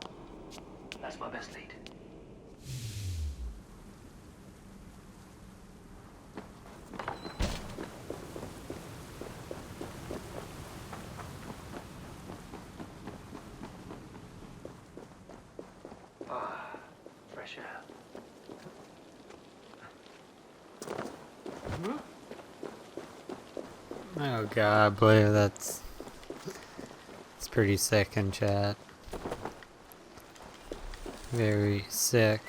That's my best lead. Ah, fresh air. Oh god, boy, that's pretty sick in chat. Very sick.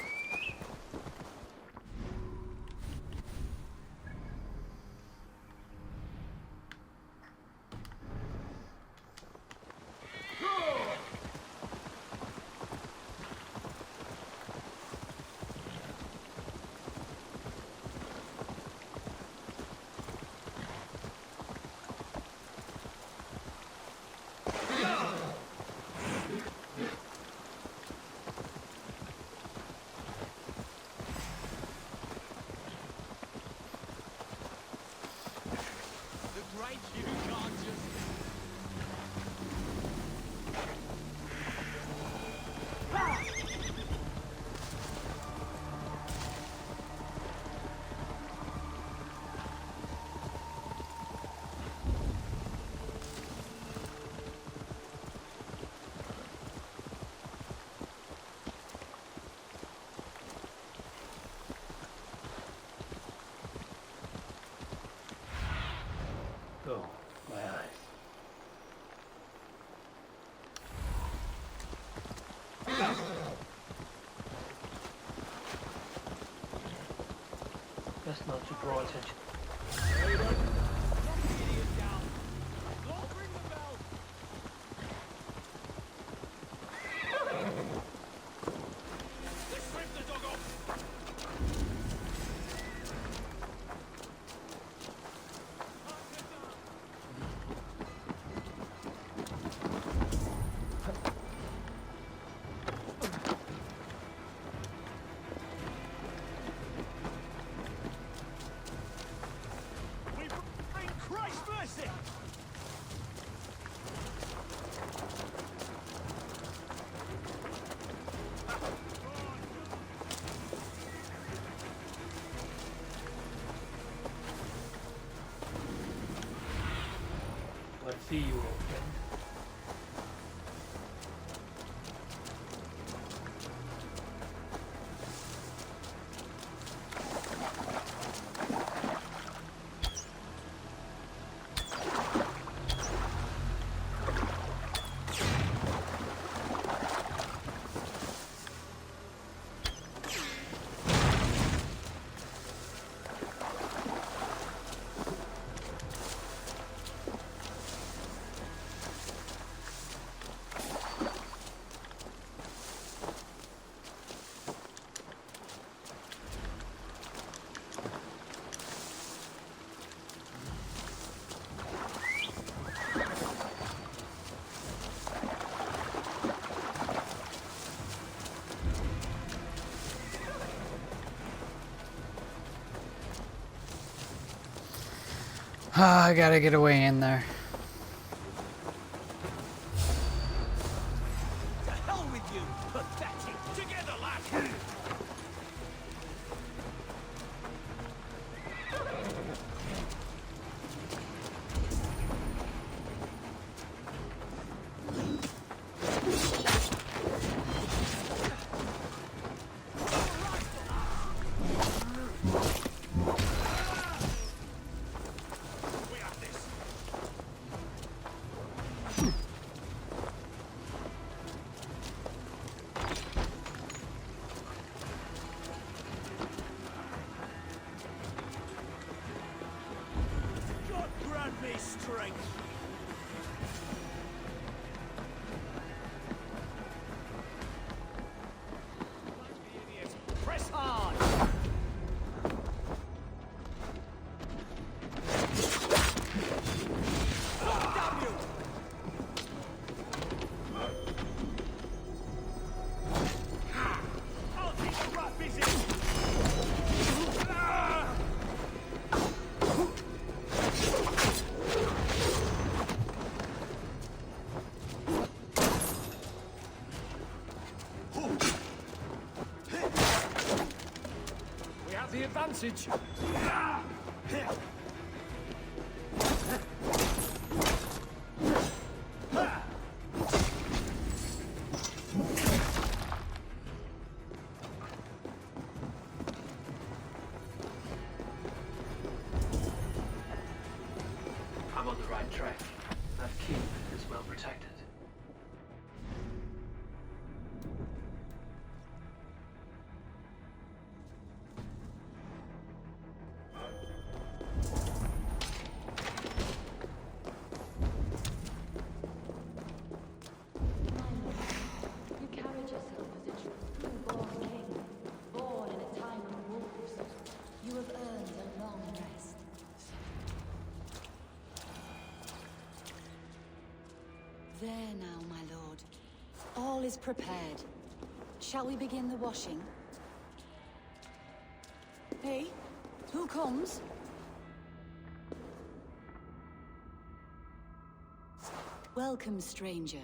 Oh, my eyes. Best not to draw attention. See you, old friend. I gotta get away in there. To hell with you, pathetic! Together, lad! God grant me strength! Press hard! Damn you! I'll take the rat busy! We have the advantage. I'm on the right track. That keep is well protected. You carried yourself as a true-born king, born in a time of wolves. You have earned a long rest. There now, my lord. All is prepared. Shall we begin the washing? Hey, who comes? Welcome, stranger.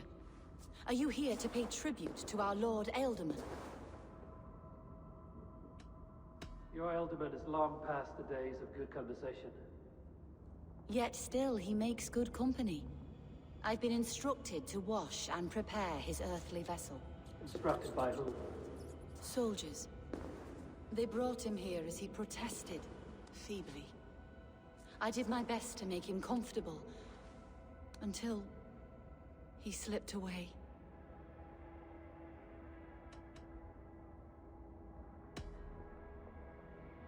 Are you here to pay tribute to our Lord Ealdorman? Your Ealdorman is long past the days of good conversation. Yet still he makes good company. I've been instructed to wash and prepare his earthly vessel. Instructed by whom? Soldiers. They brought him here as he protested, feebly. I did my best to make him comfortable, until he slipped away.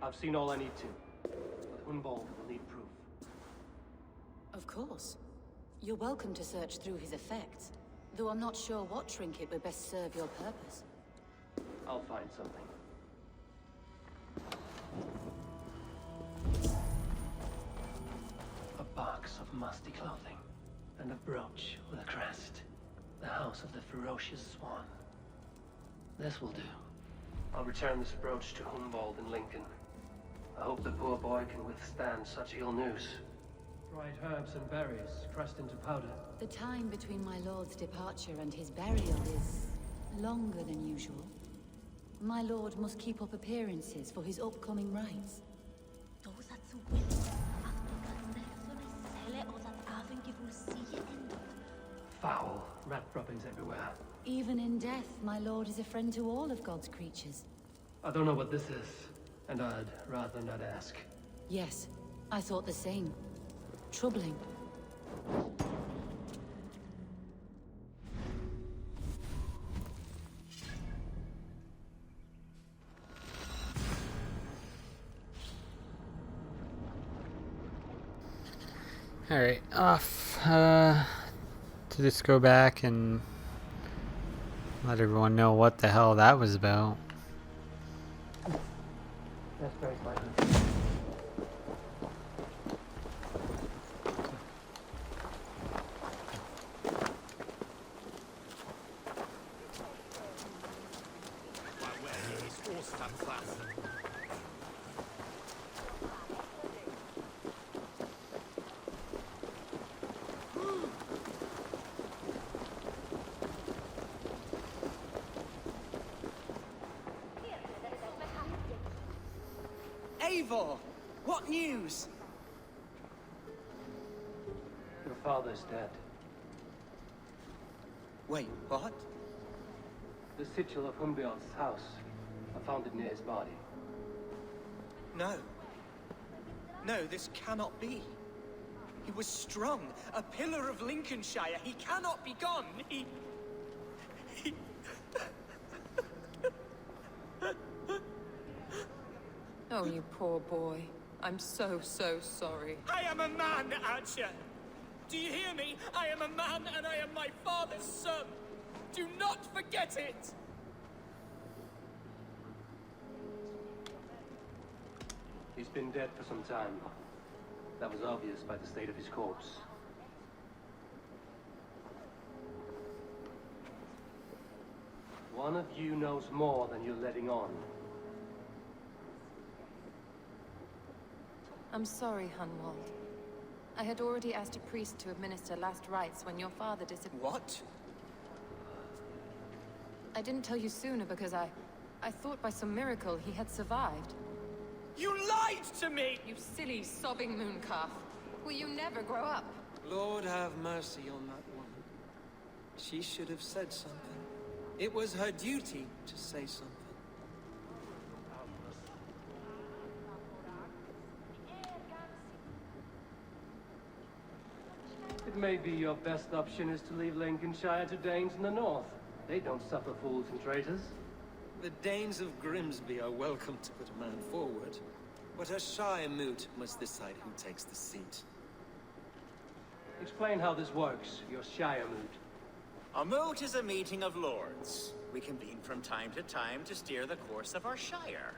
I've seen all I need to, but Hunwald will need proof. Of course. You're welcome to search through his effects, though I'm not sure what trinket would best serve your purpose. I'll find something. A box of musty clothing, and a brooch with a crest. The house of the ferocious swan. This will do. I'll return this brooch to Hunwald in Lincoln. I hope the poor boy can withstand such ill news. Dried herbs and berries pressed into powder. The time between my lord's departure and his burial is longer than usual. My lord must keep up appearances for his upcoming rites. Foul rat droppings everywhere. Even in death, my lord is a friend to all of God's creatures. I don't know what this is, and I'd rather not ask. Yes, I thought the same. Troubling. Alright, off to just go back and let everyone know what the hell that was about. That's very fine. Eivor! What news? Your father's dead. Wait, what? The sigil of Humbjorn's house. I found it near his body. No. No, this cannot be. He was strong, a pillar of Lincolnshire. He cannot be gone. He... Oh, you poor boy. I'm so sorry. I am a man, Archer. Do you hear me? I am a man and I am my father's son. Do not forget it. He's been dead for some time. That was obvious by the state of his corpse. One of you knows more than you're letting on. I'm sorry, Hunwald. I had already asked a priest to administer last rites when your father disappeared. What? I didn't tell you sooner because I thought by some miracle he had survived. You lied to me! You silly, sobbing mooncalf. Will you never grow up? Lord have mercy on that woman. She should have said something. It was her duty to say something. It may be your best option is to leave Lincolnshire to Danes in the north. They don't suffer fools and traitors. The Danes of Grimsby are welcome to put a man forward, but a Shire moot must decide who takes the seat. Explain how this works, your Shire moot. A moot is a meeting of lords. We convene from time to time to steer the course of our shire.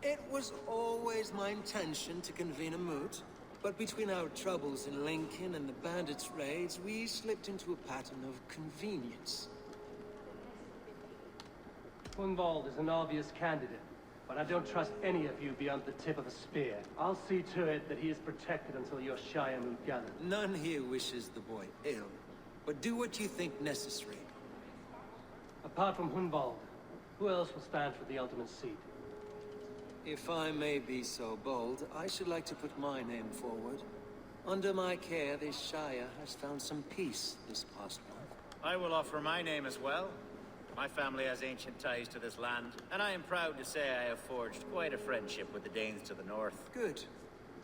It was always my intention to convene a moot, but between our troubles in Lincoln and the bandits' raids, we slipped into a pattern of convenience. Hunwald is an obvious candidate, but I don't trust any of you beyond the tip of a spear. I'll see to it that he is protected until your Shire moot gathers. None here wishes the boy ill, but do what you think necessary. Apart from Hunwald, who else will stand for the ultimate seat? If I may be so bold, I should like to put my name forward. Under my care, this Shire has found some peace this past month. I will offer my name as well. My family has ancient ties to this land, and I am proud to say I have forged quite a friendship with the Danes to the north. Good.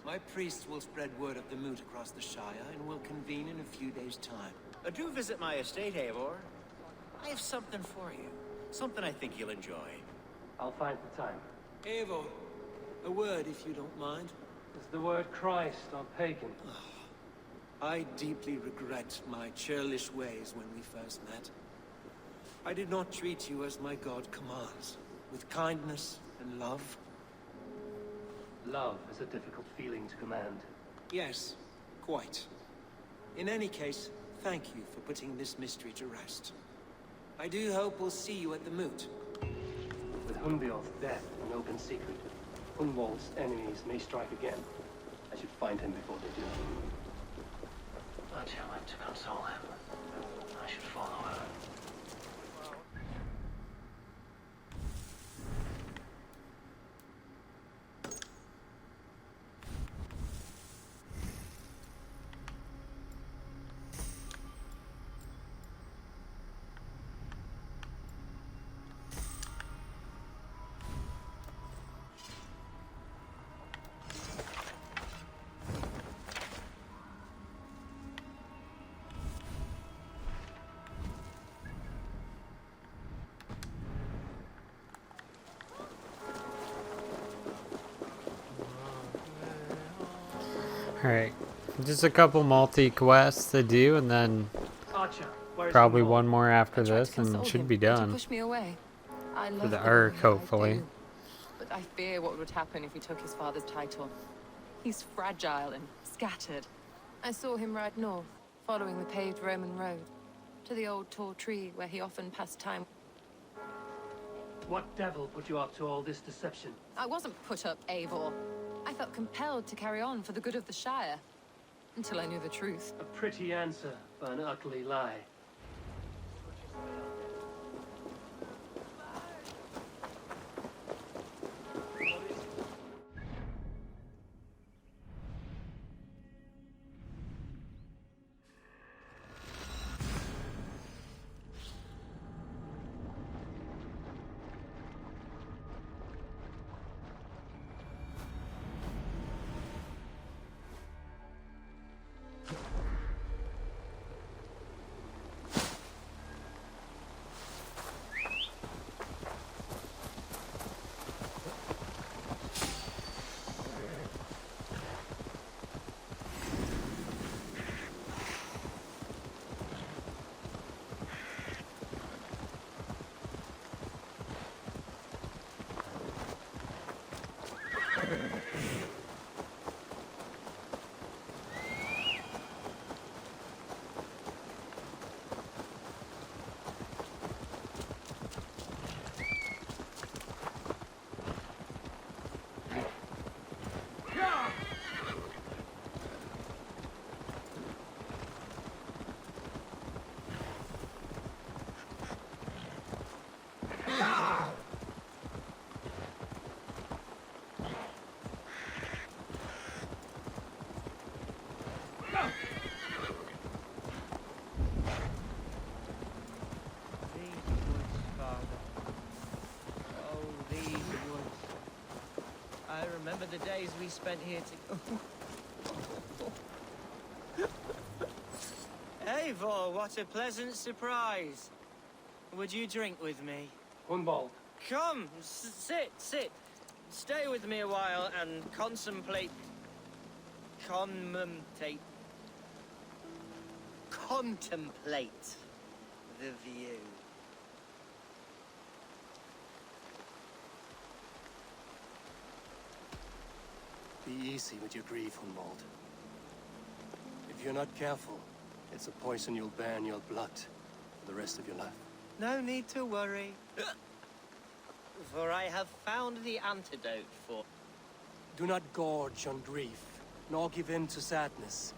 My priests will spread word of the moot across the Shire, and will convene in a few days' time. Do visit my estate, Eivor. I have something for you. Something I think you'll enjoy. I'll find the time. Eivor, a word if you don't mind. Is the word Christ or pagan? I deeply regret my churlish ways when we first met. I did not treat you as my god commands, with kindness and love. Love is a difficult feeling to command. Yes, quite. In any case, thank you for putting this mystery to rest. I do hope we'll see you at the moot. With Hunbjorn's death an open secret, Hunwald's enemies may strike again. I should find him before they do. But I went to console him. I should follow her. Alright, just a couple multi-quests to do, and then probably one more after this, and it should be done. Push me away. I love For the boy, Urk, I hopefully. do. But I fear what would happen if he took his father's title. He's fragile and scattered. I saw him ride north, following the paved Roman road, to the old tall tree where he often passed time. What devil put you up to all this deception? I wasn't put up, Eivor. I felt compelled to carry on for the good of the Shire, until I knew the truth. A pretty answer for an ugly lie. remember the days we spent here to... Eivor, what a pleasant surprise. Would you drink with me? Hunwald. Come, sit. Stay with me a while and contemplate the view. Be easy with your grief, Hunwald. If you're not careful, it's a poison you'll bear in your blood for the rest of your life. No need to worry. For I have found the antidote for... Do not gorge on grief, nor give in to sadness,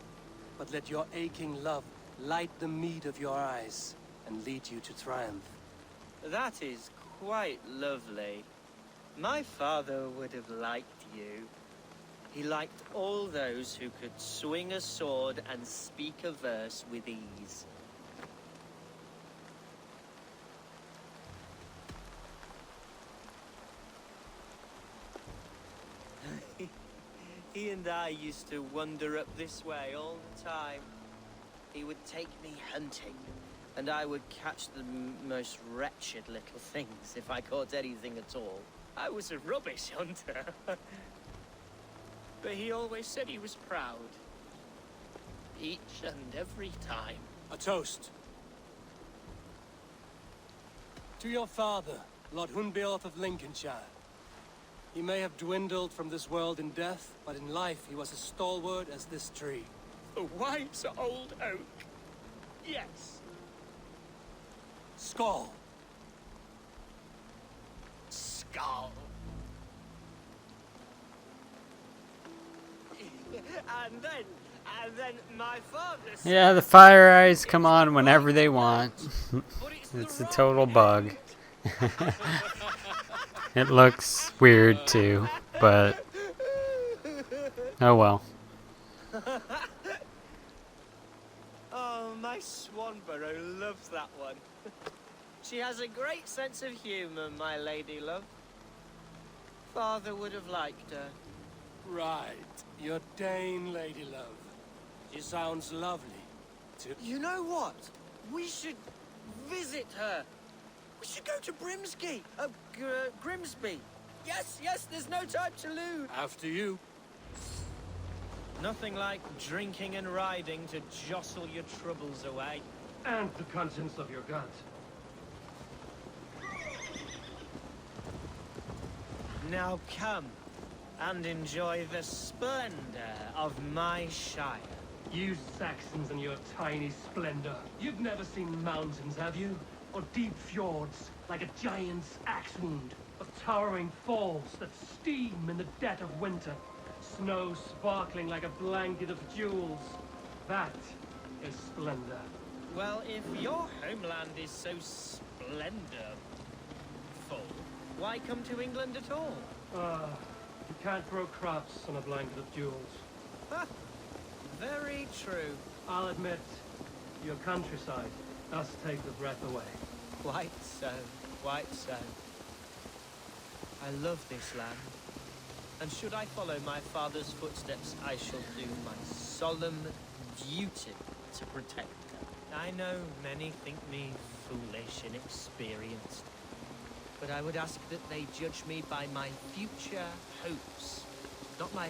but let your aching love light the mead of your eyes and lead you to triumph. That is quite lovely. My father would have liked you. He liked all those who could swing a sword and speak a verse with ease. He and I used to wander up this way all the time. He would take me hunting, and I would catch the most wretched little things if I caught anything at all. I was a rubbish hunter. But he always said he was proud. Each and every time. A toast. To your father, Lord Hunbeorth of Lincolnshire. He may have dwindled from this world in death, but in life he was as stalwart as this tree. A wise old oak. Yes. Skull. Skull. And then my father said... Yeah, the fire eyes come on whenever they want. It's a total bug. It looks weird too, but oh well. Oh, my Swanborough loves that one. She has a great sense of humor, my lady love. Father would have liked her. Right. Your DrAiN lady love. She sounds lovely. You know what? We should visit her. We should go to Grimsby. Grimsby. Yes, there's no time to lose. After you. Nothing like drinking and riding to jostle your troubles away. And the contents of your gut. Now come and enjoy the splendor of my shire. You Saxons and your tiny splendor. You've never seen mountains, have you? Or deep fjords, like a giant's axe wound. Or towering falls that steam in the dead of winter. Snow sparkling like a blanket of jewels. That is splendor. Well, if your homeland is so splendorful, why come to England at all? You can't grow crops on a blanket of jewels. Ha! Very true. I'll admit, your countryside does take the breath away. Quite so, quite so. I love this land. And should I follow my father's footsteps, I shall do my solemn duty to protect them. I know many think me foolish, inexperienced. But I would ask that they judge me by my future hopes, not my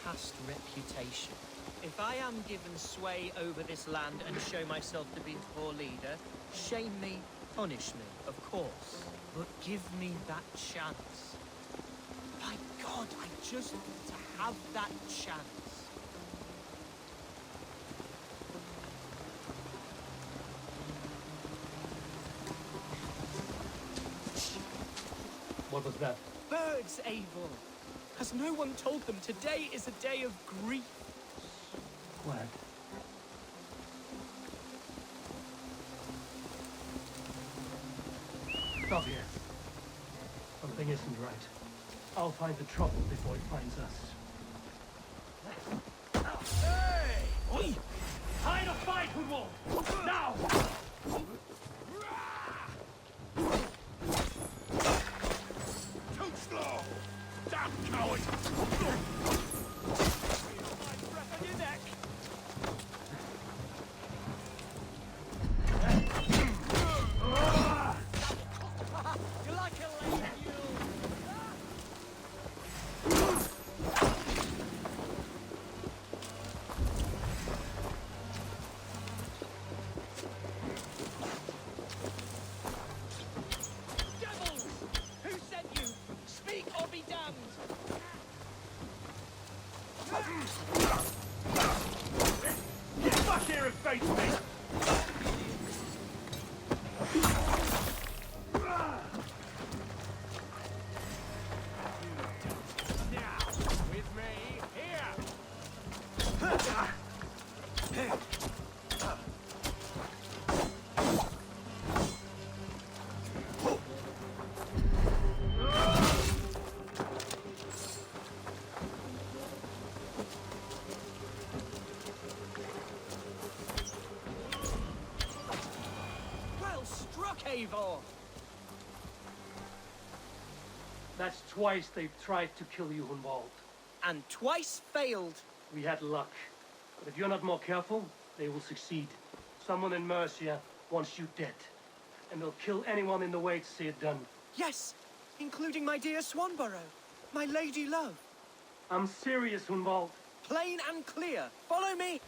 past reputation. If I am given sway over this land and show myself to be a poor leader, shame me, punish me, of course. But give me that chance. By God, I just want to have that chance. What was that? Birds, Eivor. Has no one told them today is a day of grief? Quack. Stop here. Something isn't right. I'll find the trouble before it finds us. Hey! Oi! Time to fight, Hunwald! Now! Too slow! Damn coward! face me! Well struck, Eivor! That's twice they've tried to kill you, Hunwald. And twice failed. We had luck. But if you're not more careful, they will succeed. Someone in Mercia wants you dead. And they'll kill anyone in the way to see it done. Yes, including my dear Swanborough, my lady love. I'm serious, Hunwald. Plain and clear. Follow me.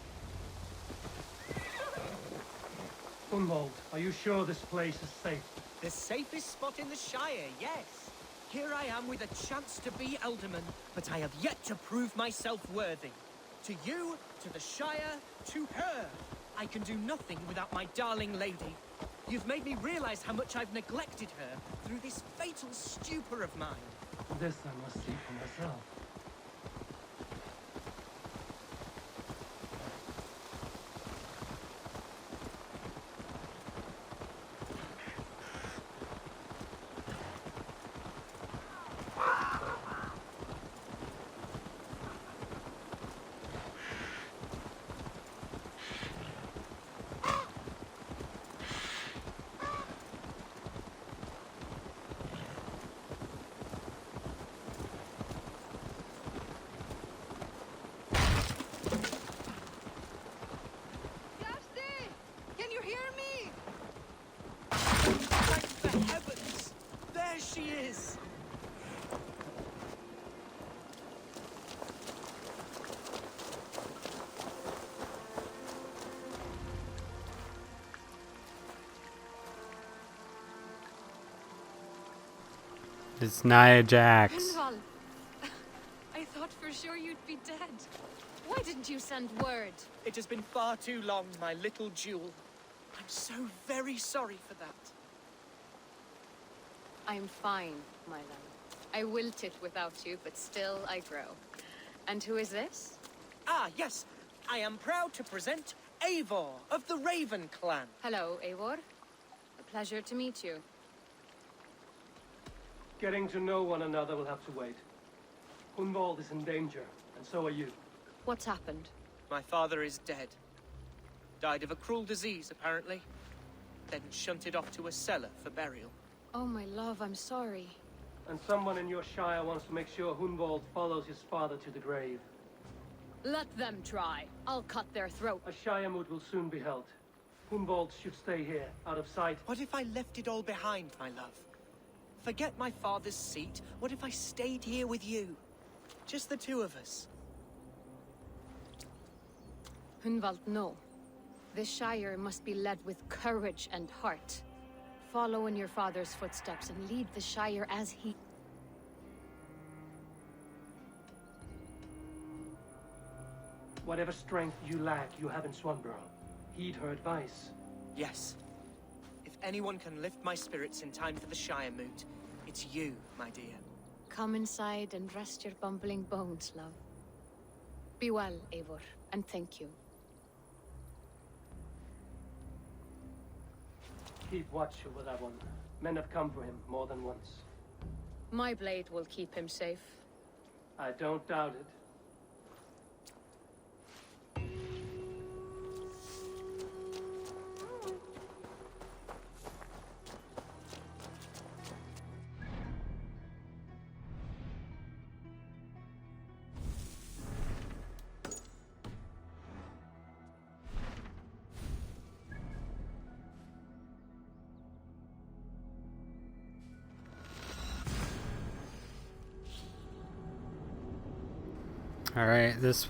Hunwald, are you sure this place is safe? The safest spot in the Shire, yes. Here I am with a chance to be Alderman, but I have yet to prove myself worthy. To you, to the Shire, to her. I can do nothing without my darling lady. You've made me realize how much I've neglected her through this fatal stupor of mine. This I must see for myself. She is! It's Nia Jax. Gunvald, I thought for sure you'd be dead. Why didn't you send word? It has been far too long, my little jewel. I'm so very sorry for that. I'm fine, my love. I wilted without you, but still I grow. And who is this? Ah, yes. I am proud to present Eivor of the Raven clan. Hello, Eivor. A pleasure to meet you. Getting to know one another will have to wait. Hunwald is in danger, and so are you. What's happened? My father is dead. Died of a cruel disease, apparently. Then shunted off to a cellar for burial. Oh, my love, I'm sorry. And someone in your shire wants to make sure Hunwald follows his father to the grave. Let them try. I'll cut their throat. A shire moot will soon be held. Hunwald should stay here, out of sight. What if I left it all behind, my love? Forget my father's seat. What if I stayed here with you? Just the two of us. Hunwald, no. This shire must be led with courage and heart. Follow in your father's footsteps and lead the shire as he... Whatever strength you lack, you have in Swanborough. Heed her advice. Yes. If anyone can lift my spirits in time for the Shire moot, it's you, my dear. Come inside and rest your bumbling bones, love. Be well, Eivor, and thank you. Keep watch over that one. Men have come for him more than once. My blade will keep him safe. I don't doubt it. Alright, this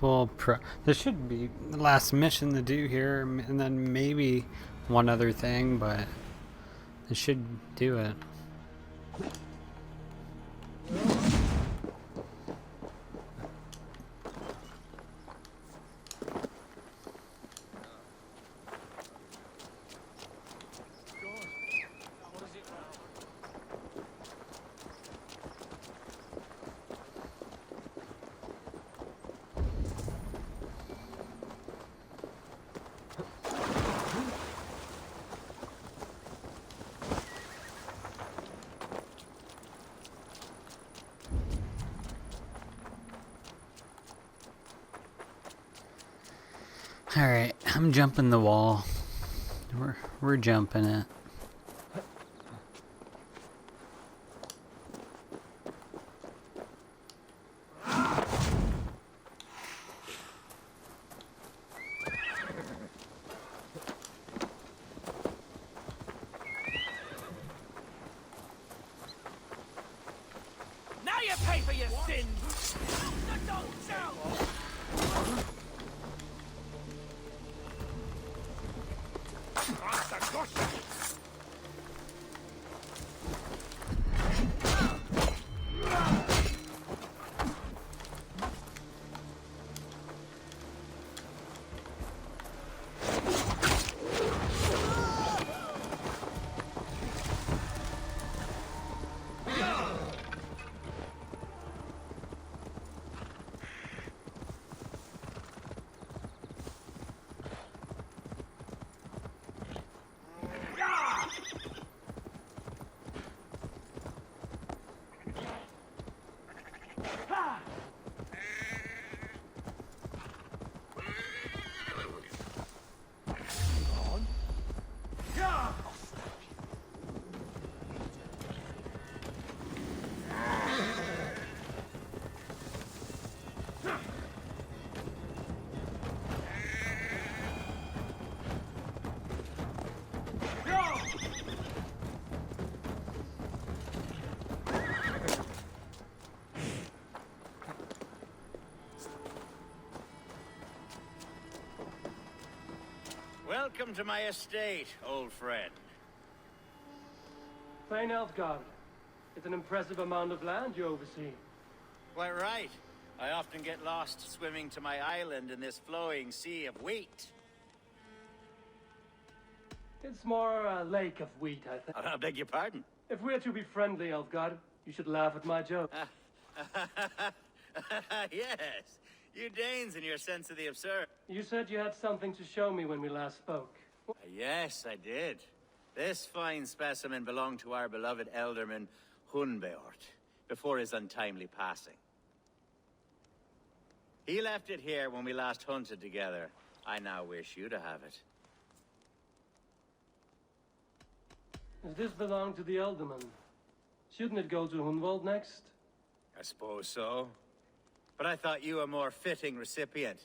should be the last mission to do here, and then maybe one other thing, but this should do it. Alright, I'm jumping the wall. We're jumping it. Now you pay for your sins! Welcome to my estate, old friend. Plain Elfgard. It's an impressive amount of land you oversee. Quite right. I often get lost swimming to my island in this flowing sea of wheat. It's more a lake of wheat, I think. I beg your pardon? If we're to be friendly, Elfgard, you should laugh at my joke. Yes. You Danes and your sense of the absurd. You said you had something to show me when we last spoke. Yes, I did. This fine specimen belonged to our beloved elderman, Hunbeort, before his untimely passing. He left it here when we last hunted together. I now wish you to have it. Does this belong to the Elderman? Shouldn't it go to Hunwald next? I suppose so. But I thought you a more fitting recipient.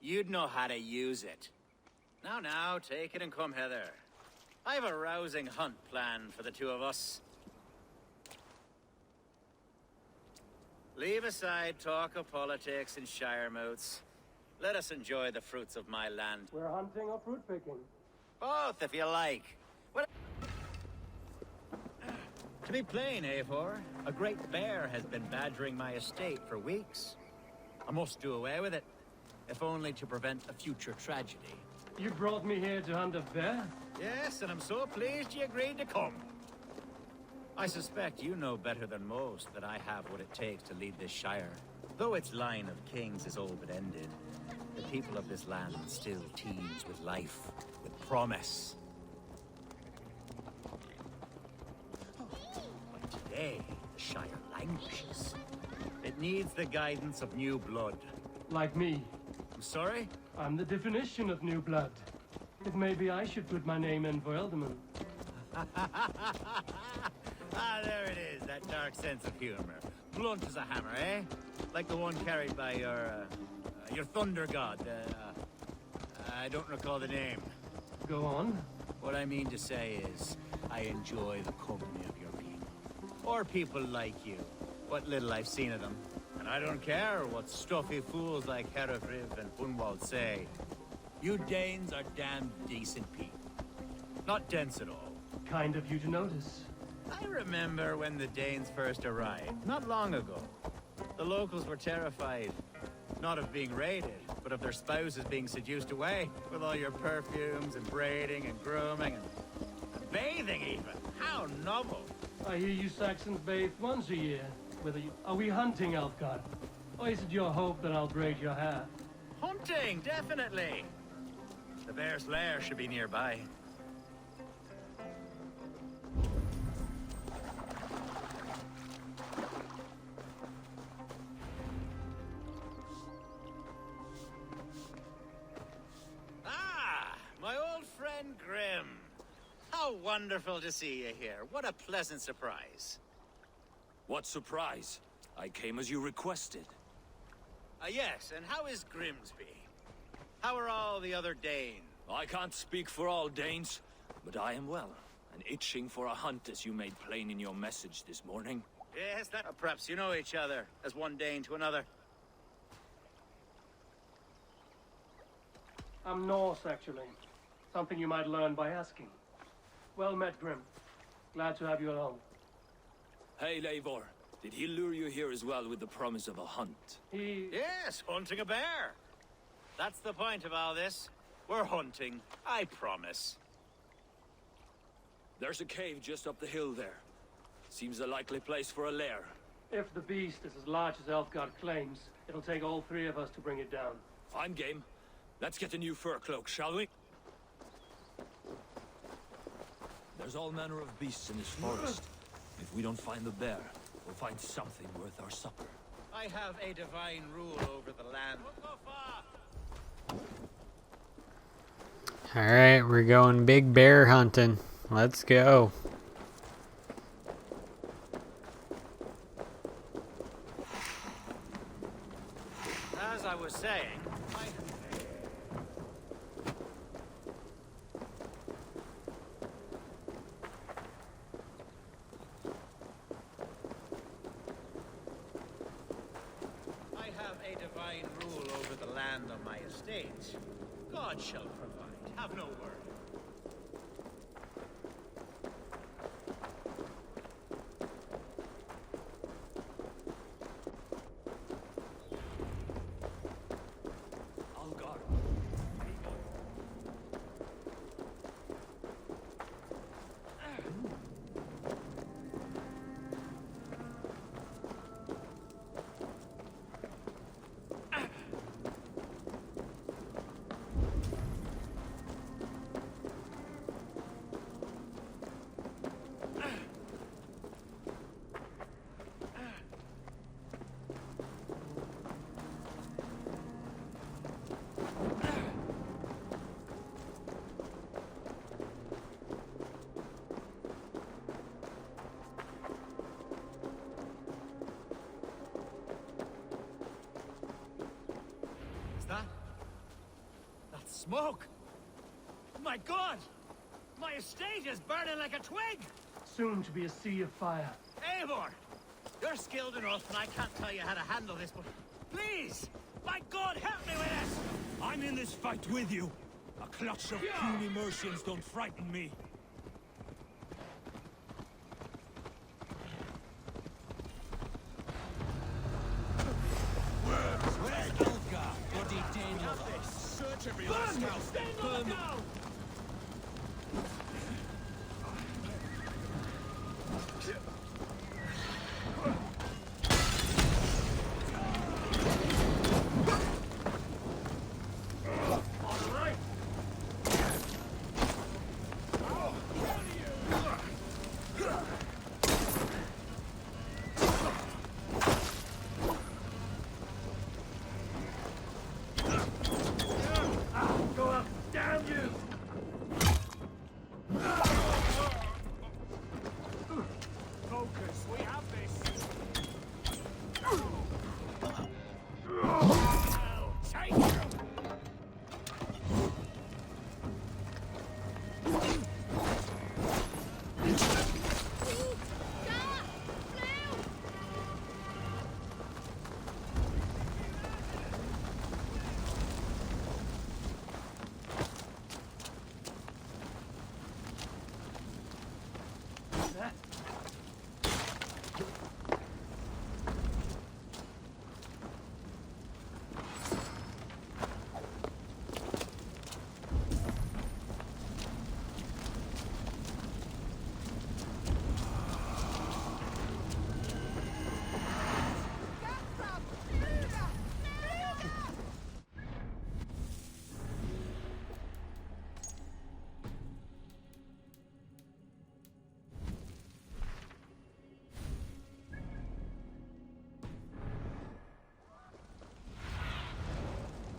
You'd know how to use it. Now, take it and come hither. I've a rousing hunt planned for the two of us. Leave aside talk of politics and shire moats. Let us enjoy the fruits of my land. We're hunting or fruit picking? Both, if you like. What? To be plain, Eivor, a great bear has been badgering my estate for weeks. I must do away with it, if only to prevent a future tragedy. You brought me here to hunt a bear? Yes, and I'm so pleased you agreed to come. I suspect you know better than most that I have what it takes to lead this shire. Though its line of kings is all but ended, the people of this land still teems with life, with promise. But today, the shire languishes. It needs the guidance of new blood. Like me. I'm sorry? I'm the definition of new blood. If maybe I should put my name in for Elderman. Ah, there it is, that dark sense of humor. Blunt as a hammer, eh? Like the one carried by your thunder god. I don't recall the name. Go on. What I mean to say is, I enjoy the company of your people. Or people like you. What little I've seen of them. And I don't care what stuffy fools like Herefriv and Hunwald say. You Danes are damn decent people. Not dense at all. Kind of you to notice. I remember when the Danes first arrived, not long ago. The locals were terrified, not of being raided, but of their spouses being seduced away, with all your perfumes and braiding and grooming and bathing even. How novel. I hear you Saxons bathe once a year. Are we hunting, Elfgard? Or is it your hope that I'll braid your hair? Hunting, definitely. The bear's lair should be nearby. wonderful to see you here. What a pleasant surprise. What surprise? I came as you requested. Yes, and how is Grimsby? How are all the other Danes? I can't speak for all Danes, but I am well, and itching for a hunt as you made plain in your message this morning. Yes, that... perhaps you know each other, as one Dane to another. I'm Norse, actually. Something you might learn by asking. Well met, Grim. Glad to have you along. Hey, Eivor. Did he lure you here as well with the promise of a hunt? Yes, hunting a bear. That's the point of all this. We're hunting, I promise. There's a cave just up the hill there. Seems a likely place for a lair. If the beast is as large as Elfgard claims, it'll take all three of us to bring it down. Fine game. Let's get a new fur cloak, shall we? There's all manner of beasts in this forest. If we don't find the bear, we'll find something worth our supper. I have a divine rule over the land. Alright, we're going big bear hunting. Let's go. As I was saying, I have a divine rule over the land on my estate. God shall provide. Have no worry. That smoke! My God! My estate is burning like a twig! Soon to be a sea of fire. Eivor! You're skilled enough, and I can't tell you how to handle this, but please! My God, help me with this! I'm in this fight with you. A clutch of puny Mercians don't frighten me. Where's Elgar? Bloody Daniel. Search every last house. Burn them.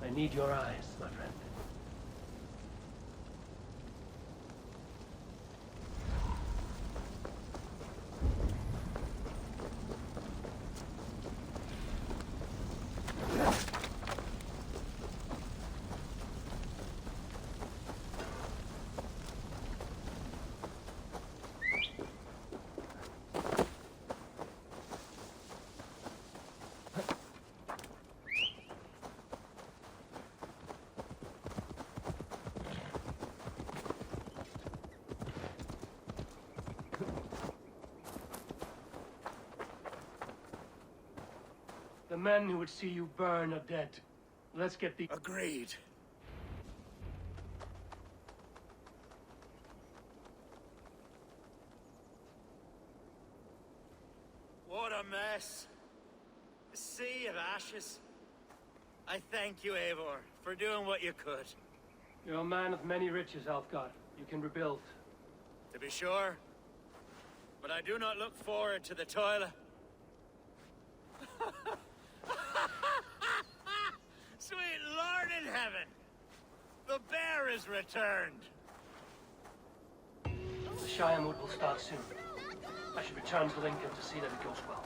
I need your eyes, my friend. The men who would see you burn are dead. Let's get the... Agreed. What a mess. A sea of ashes. I thank you, Eivor, for doing what you could. You're a man of many riches, Alfgard. You can rebuild. To be sure. But I do not look forward to the toilet. Sweet Lord in heaven! The bear is returned! The Shire mood will start soon. I should return to Lincoln to see that it goes well.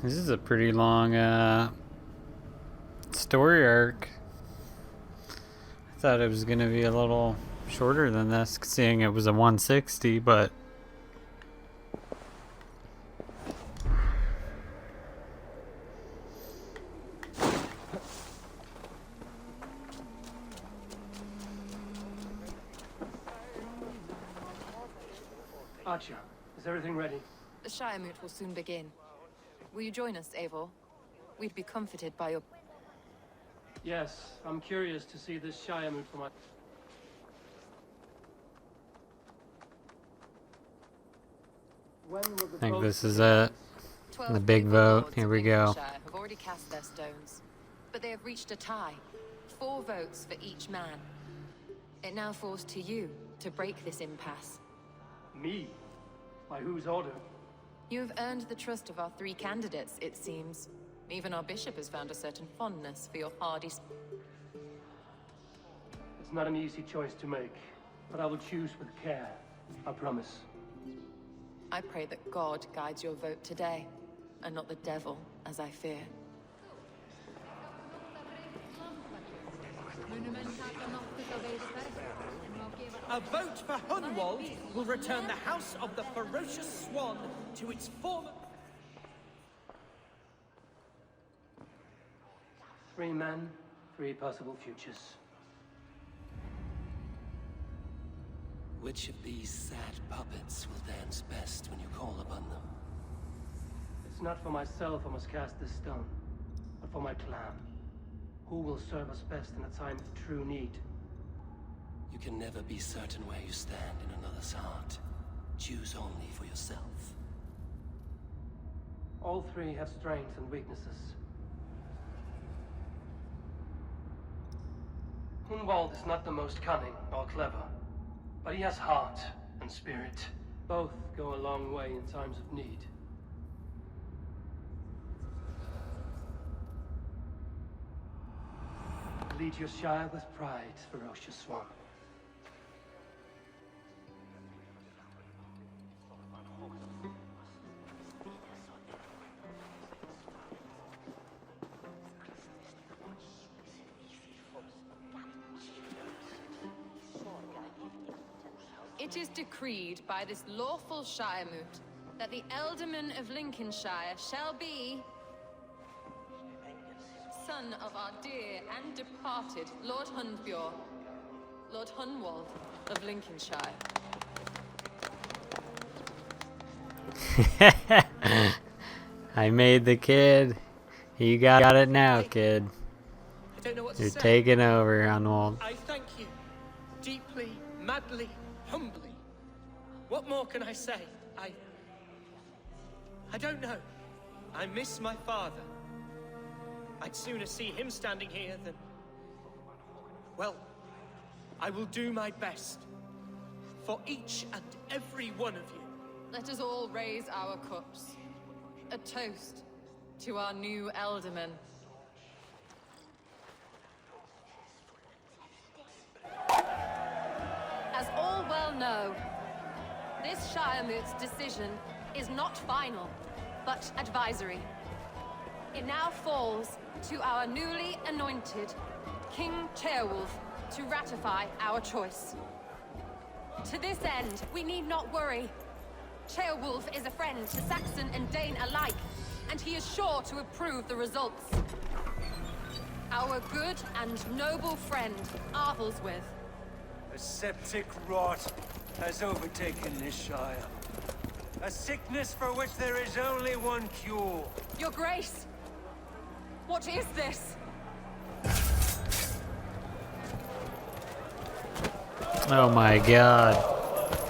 This is a pretty long story arc. I thought it was gonna be a little shorter than this, seeing it was a 160, but Archer, is everything ready? The Shire moot will soon begin. Will you join us, Eivor? We'd be comforted by your... Yes, I'm curious to see this Shire moot for my... I think this is it. The big vote. Here we go. Have already cast their stones, but they have reached a tie. 4 votes for each man. It now falls to you to break this impasse. Me? By whose order? You have earned the trust of our 3 candidates, it seems. Even our bishop has found a certain fondness for your hardy... It's not an easy choice to make, but I will choose with care. I promise. I pray that God guides your vote today, and not the devil, as I fear. A vote for Hunwald will return the House of the Ferocious Swan to its former... 3 men, 3 possible futures. Which of these sad puppets will dance best when you call upon them? It's not for myself I must cast this stone, but for my clan. Who will serve us best in a time of true need? You can never be certain where you stand in another's heart. Choose only for yourself. All 3 have strengths and weaknesses. Hunwald is not the most cunning or clever, but he has heart and spirit. Both go a long way in times of need. Lead your Shire with pride, Ferocious Swan. It is decreed by this lawful Shire moot that the Ealdorman of Lincolnshire shall be... son of our dear and departed Lord Hundbjorn, Lord Hunwald of Lincolnshire. I made the kid. You got it now, kid. I don't know what to You're say. taking over, Hunwald. I thank you. Deeply, madly, humbly. What more can I say? I don't know. I miss my father. I'd sooner see him standing here than... Well, I will do my best. For each and every one of you. Let us all raise our cups. A toast to our new Ealdorman. Well, no. This Shiremoot's decision is not final, but advisory. It now falls to our newly anointed King Ceolwulf to ratify our choice. To this end, we need not worry. Ceolwulf is a friend to Saxon and Dane alike, and he is sure to approve the results. Our good and noble friend, Arthelswith. A septic rot has overtaken this Shire. A sickness for which there is only one cure. Your Grace! What is this? Oh my god.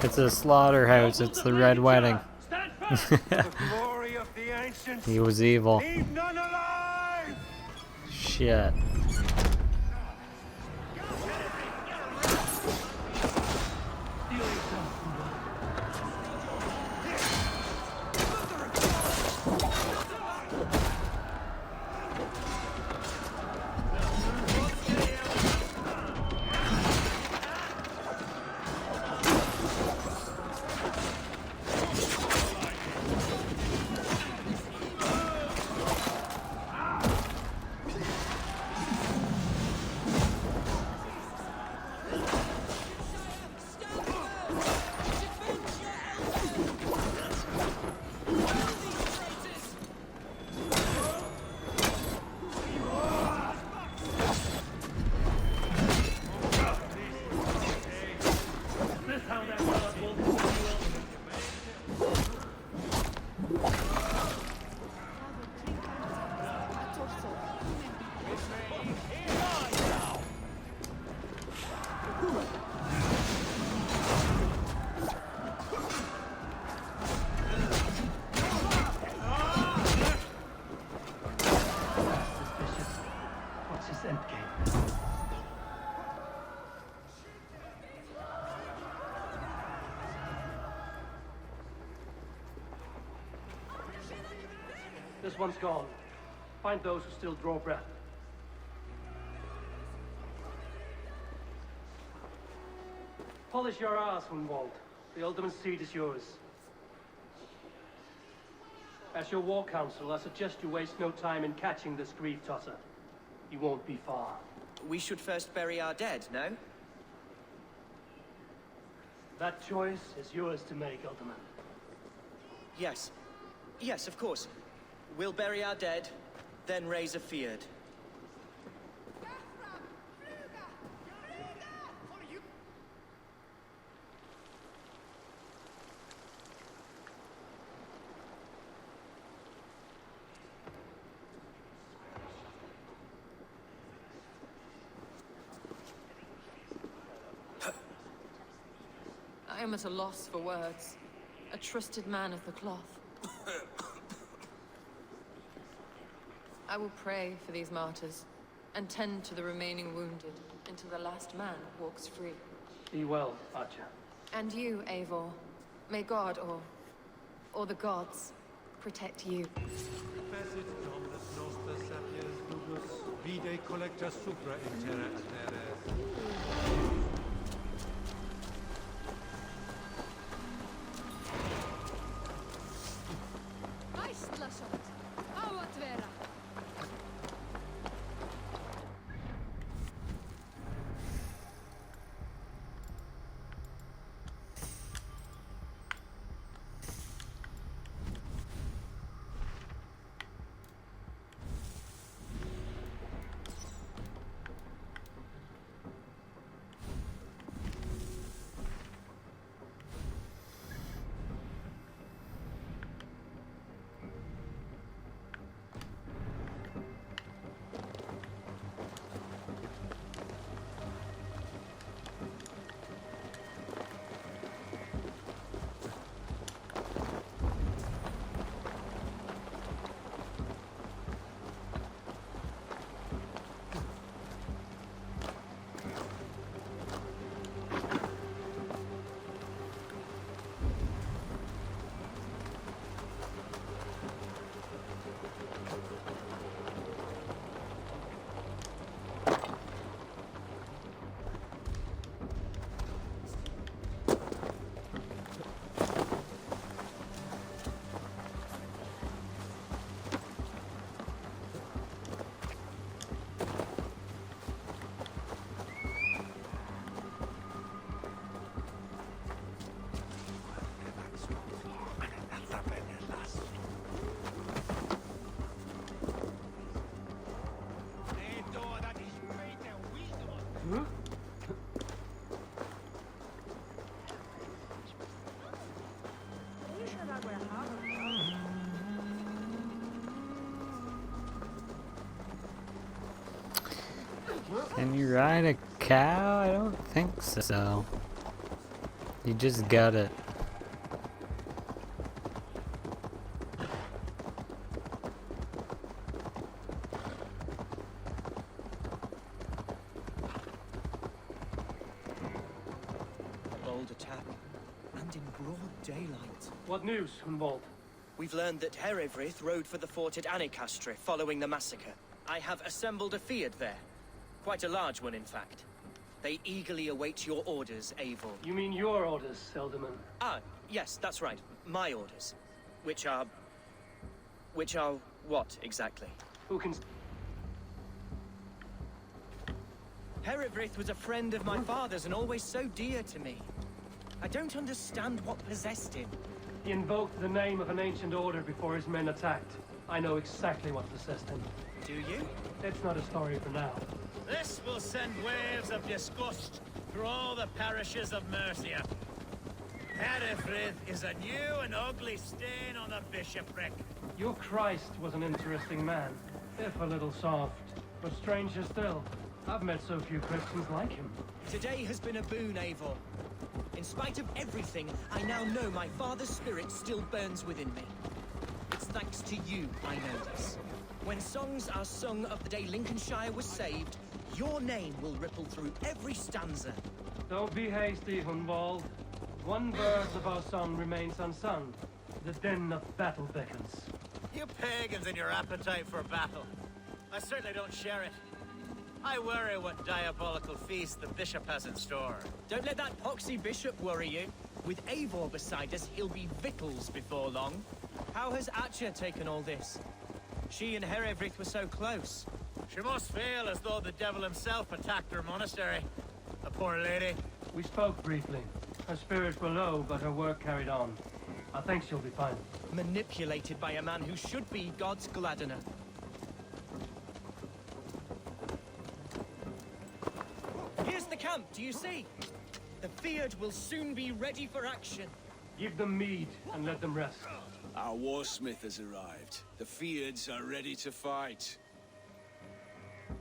It's a slaughterhouse. It's the Red Wedding. The glory of the ancients. He was evil. Leave none alive! Shit. This one's gone. Find those who still draw breath. Polish your ass, Hunwald. The ultimate seat is yours. As your war council, I suggest you waste no time in catching this grief tosser. He won't be far. We should first bury our dead, no? That choice is yours to make, Ultimate. Yes. Yes, of course. We'll bury our dead, then raise a feared. I am at a loss for words. A trusted man of the cloth. I will pray for these martyrs, and tend to the remaining wounded, until the last man walks free. Be well, Archer. And you, Eivor. May God, or the gods, protect you. Can you ride a cow? I don't think so. You just got it. Bold attack, and in broad daylight. What news, Hunwald? We've learned that Herefrith rode for the fort at Annikastre following the massacre. I have assembled a field there. Quite a large one, in fact. They eagerly await your orders, Eivor. You mean your orders, Elderman? Ah, yes, that's right. My orders. Which are what, exactly? Who can... Herefrith was a friend of my father's and always so dear to me. I don't understand what possessed him. He invoked the name of an ancient order before his men attacked. I know exactly what possessed him. Do you? It's not a story for now. This will send waves of disgust through all the parishes of Mercia. Herefrith is a new and ugly stain on the bishopric. Your Christ was an interesting man, if a little soft. But stranger still, I've met so few Christians like him. Today has been a boon, Eivor. In spite of everything, I now know my father's spirit still burns within me. It's thanks to you I know this. When songs are sung of the day Lincolnshire was saved, your name will ripple through every stanza. Don't be hasty, Hunwald. One verse of our song remains unsung. The din of battle beckons. You pagans and your appetite for battle. I certainly don't share it. I worry what diabolical feast the bishop has in store. Don't let that poxy bishop worry you. With Eivor beside us, he'll be victuals before long. How has Atcha taken all this? She and Herefrith were so close. She must feel as though the devil himself attacked her monastery. The poor lady. We spoke briefly. Her spirits were low, but her work carried on. I think she'll be fine. Manipulated by a man who should be God's gladdener. Here's the camp, do you see? The Fyrd will soon be ready for action. Give them mead and let them rest. Our warsmith has arrived. The Fyrds are ready to fight.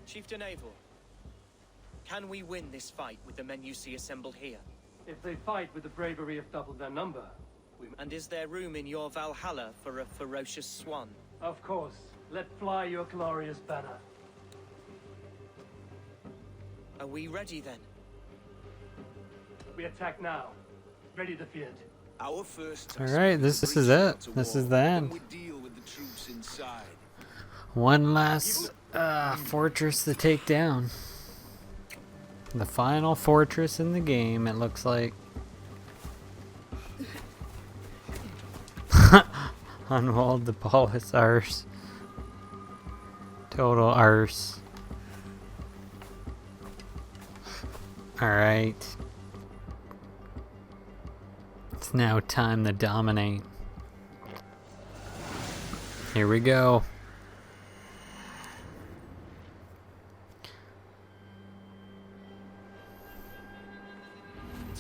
Chieftain Eivor, can we win this fight with the men you see assembled here? If they fight with the bravery of double their number, we... And is there room in your Valhalla for a ferocious swan? Of course. Let fly your glorious banner. Are we ready then? We attack now. Ready the Fyrd. Our first Alright, this is it. This is the end. we deal with the troops inside. One last fortress to take down. The final fortress in the game, it looks like. Unwalled the Paulus arse. Total arse. Alright. It's now time to dominate. Here we go.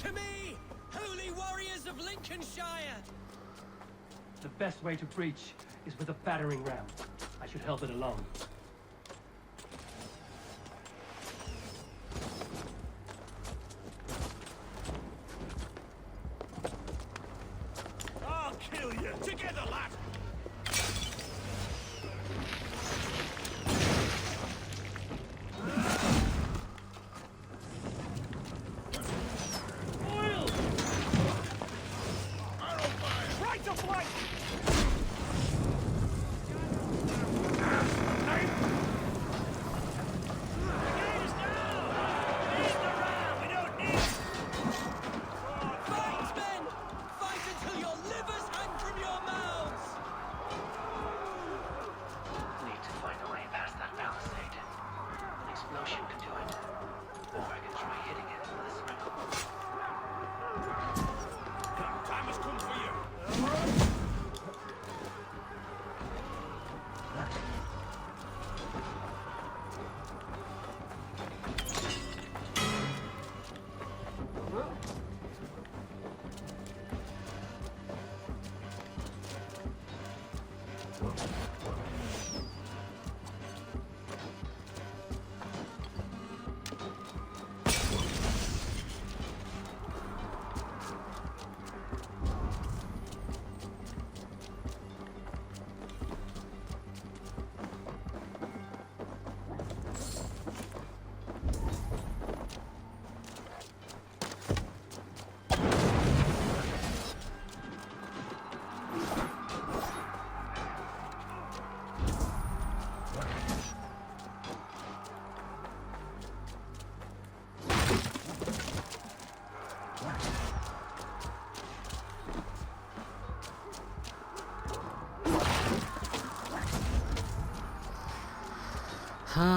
To me, holy warriors of Lincolnshire! The best way to breach is with a battering ram. I should help it along. I'll kill you! Together, lad! Right to flank! Fight, men! Fight until your livers hang from your mouths! Need to find a way past that palisade. An explosion could do it. Or I can try hitting it with a throw. Time has come for you! There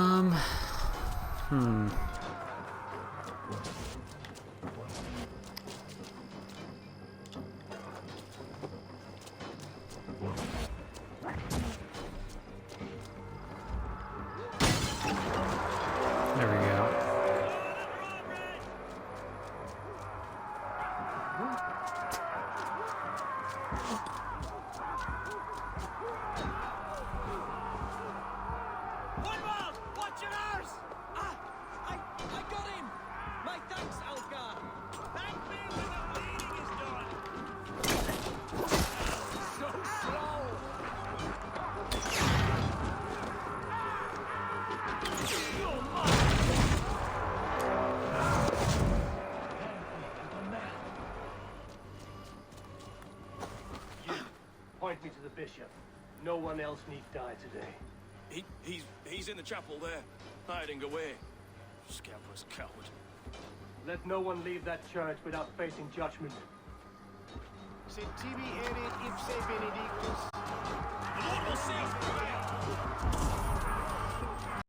we go. Hunwald, watch your arse! Ah, I got him! My thanks, Algar! Thank me when the bleeding is done! So slow! You, point me to the bishop. No one else need die today. He's in the chapel there, hiding away. Scamper's coward. Let no one leave that church without facing judgment. Sed tibi erit ipse benedictus.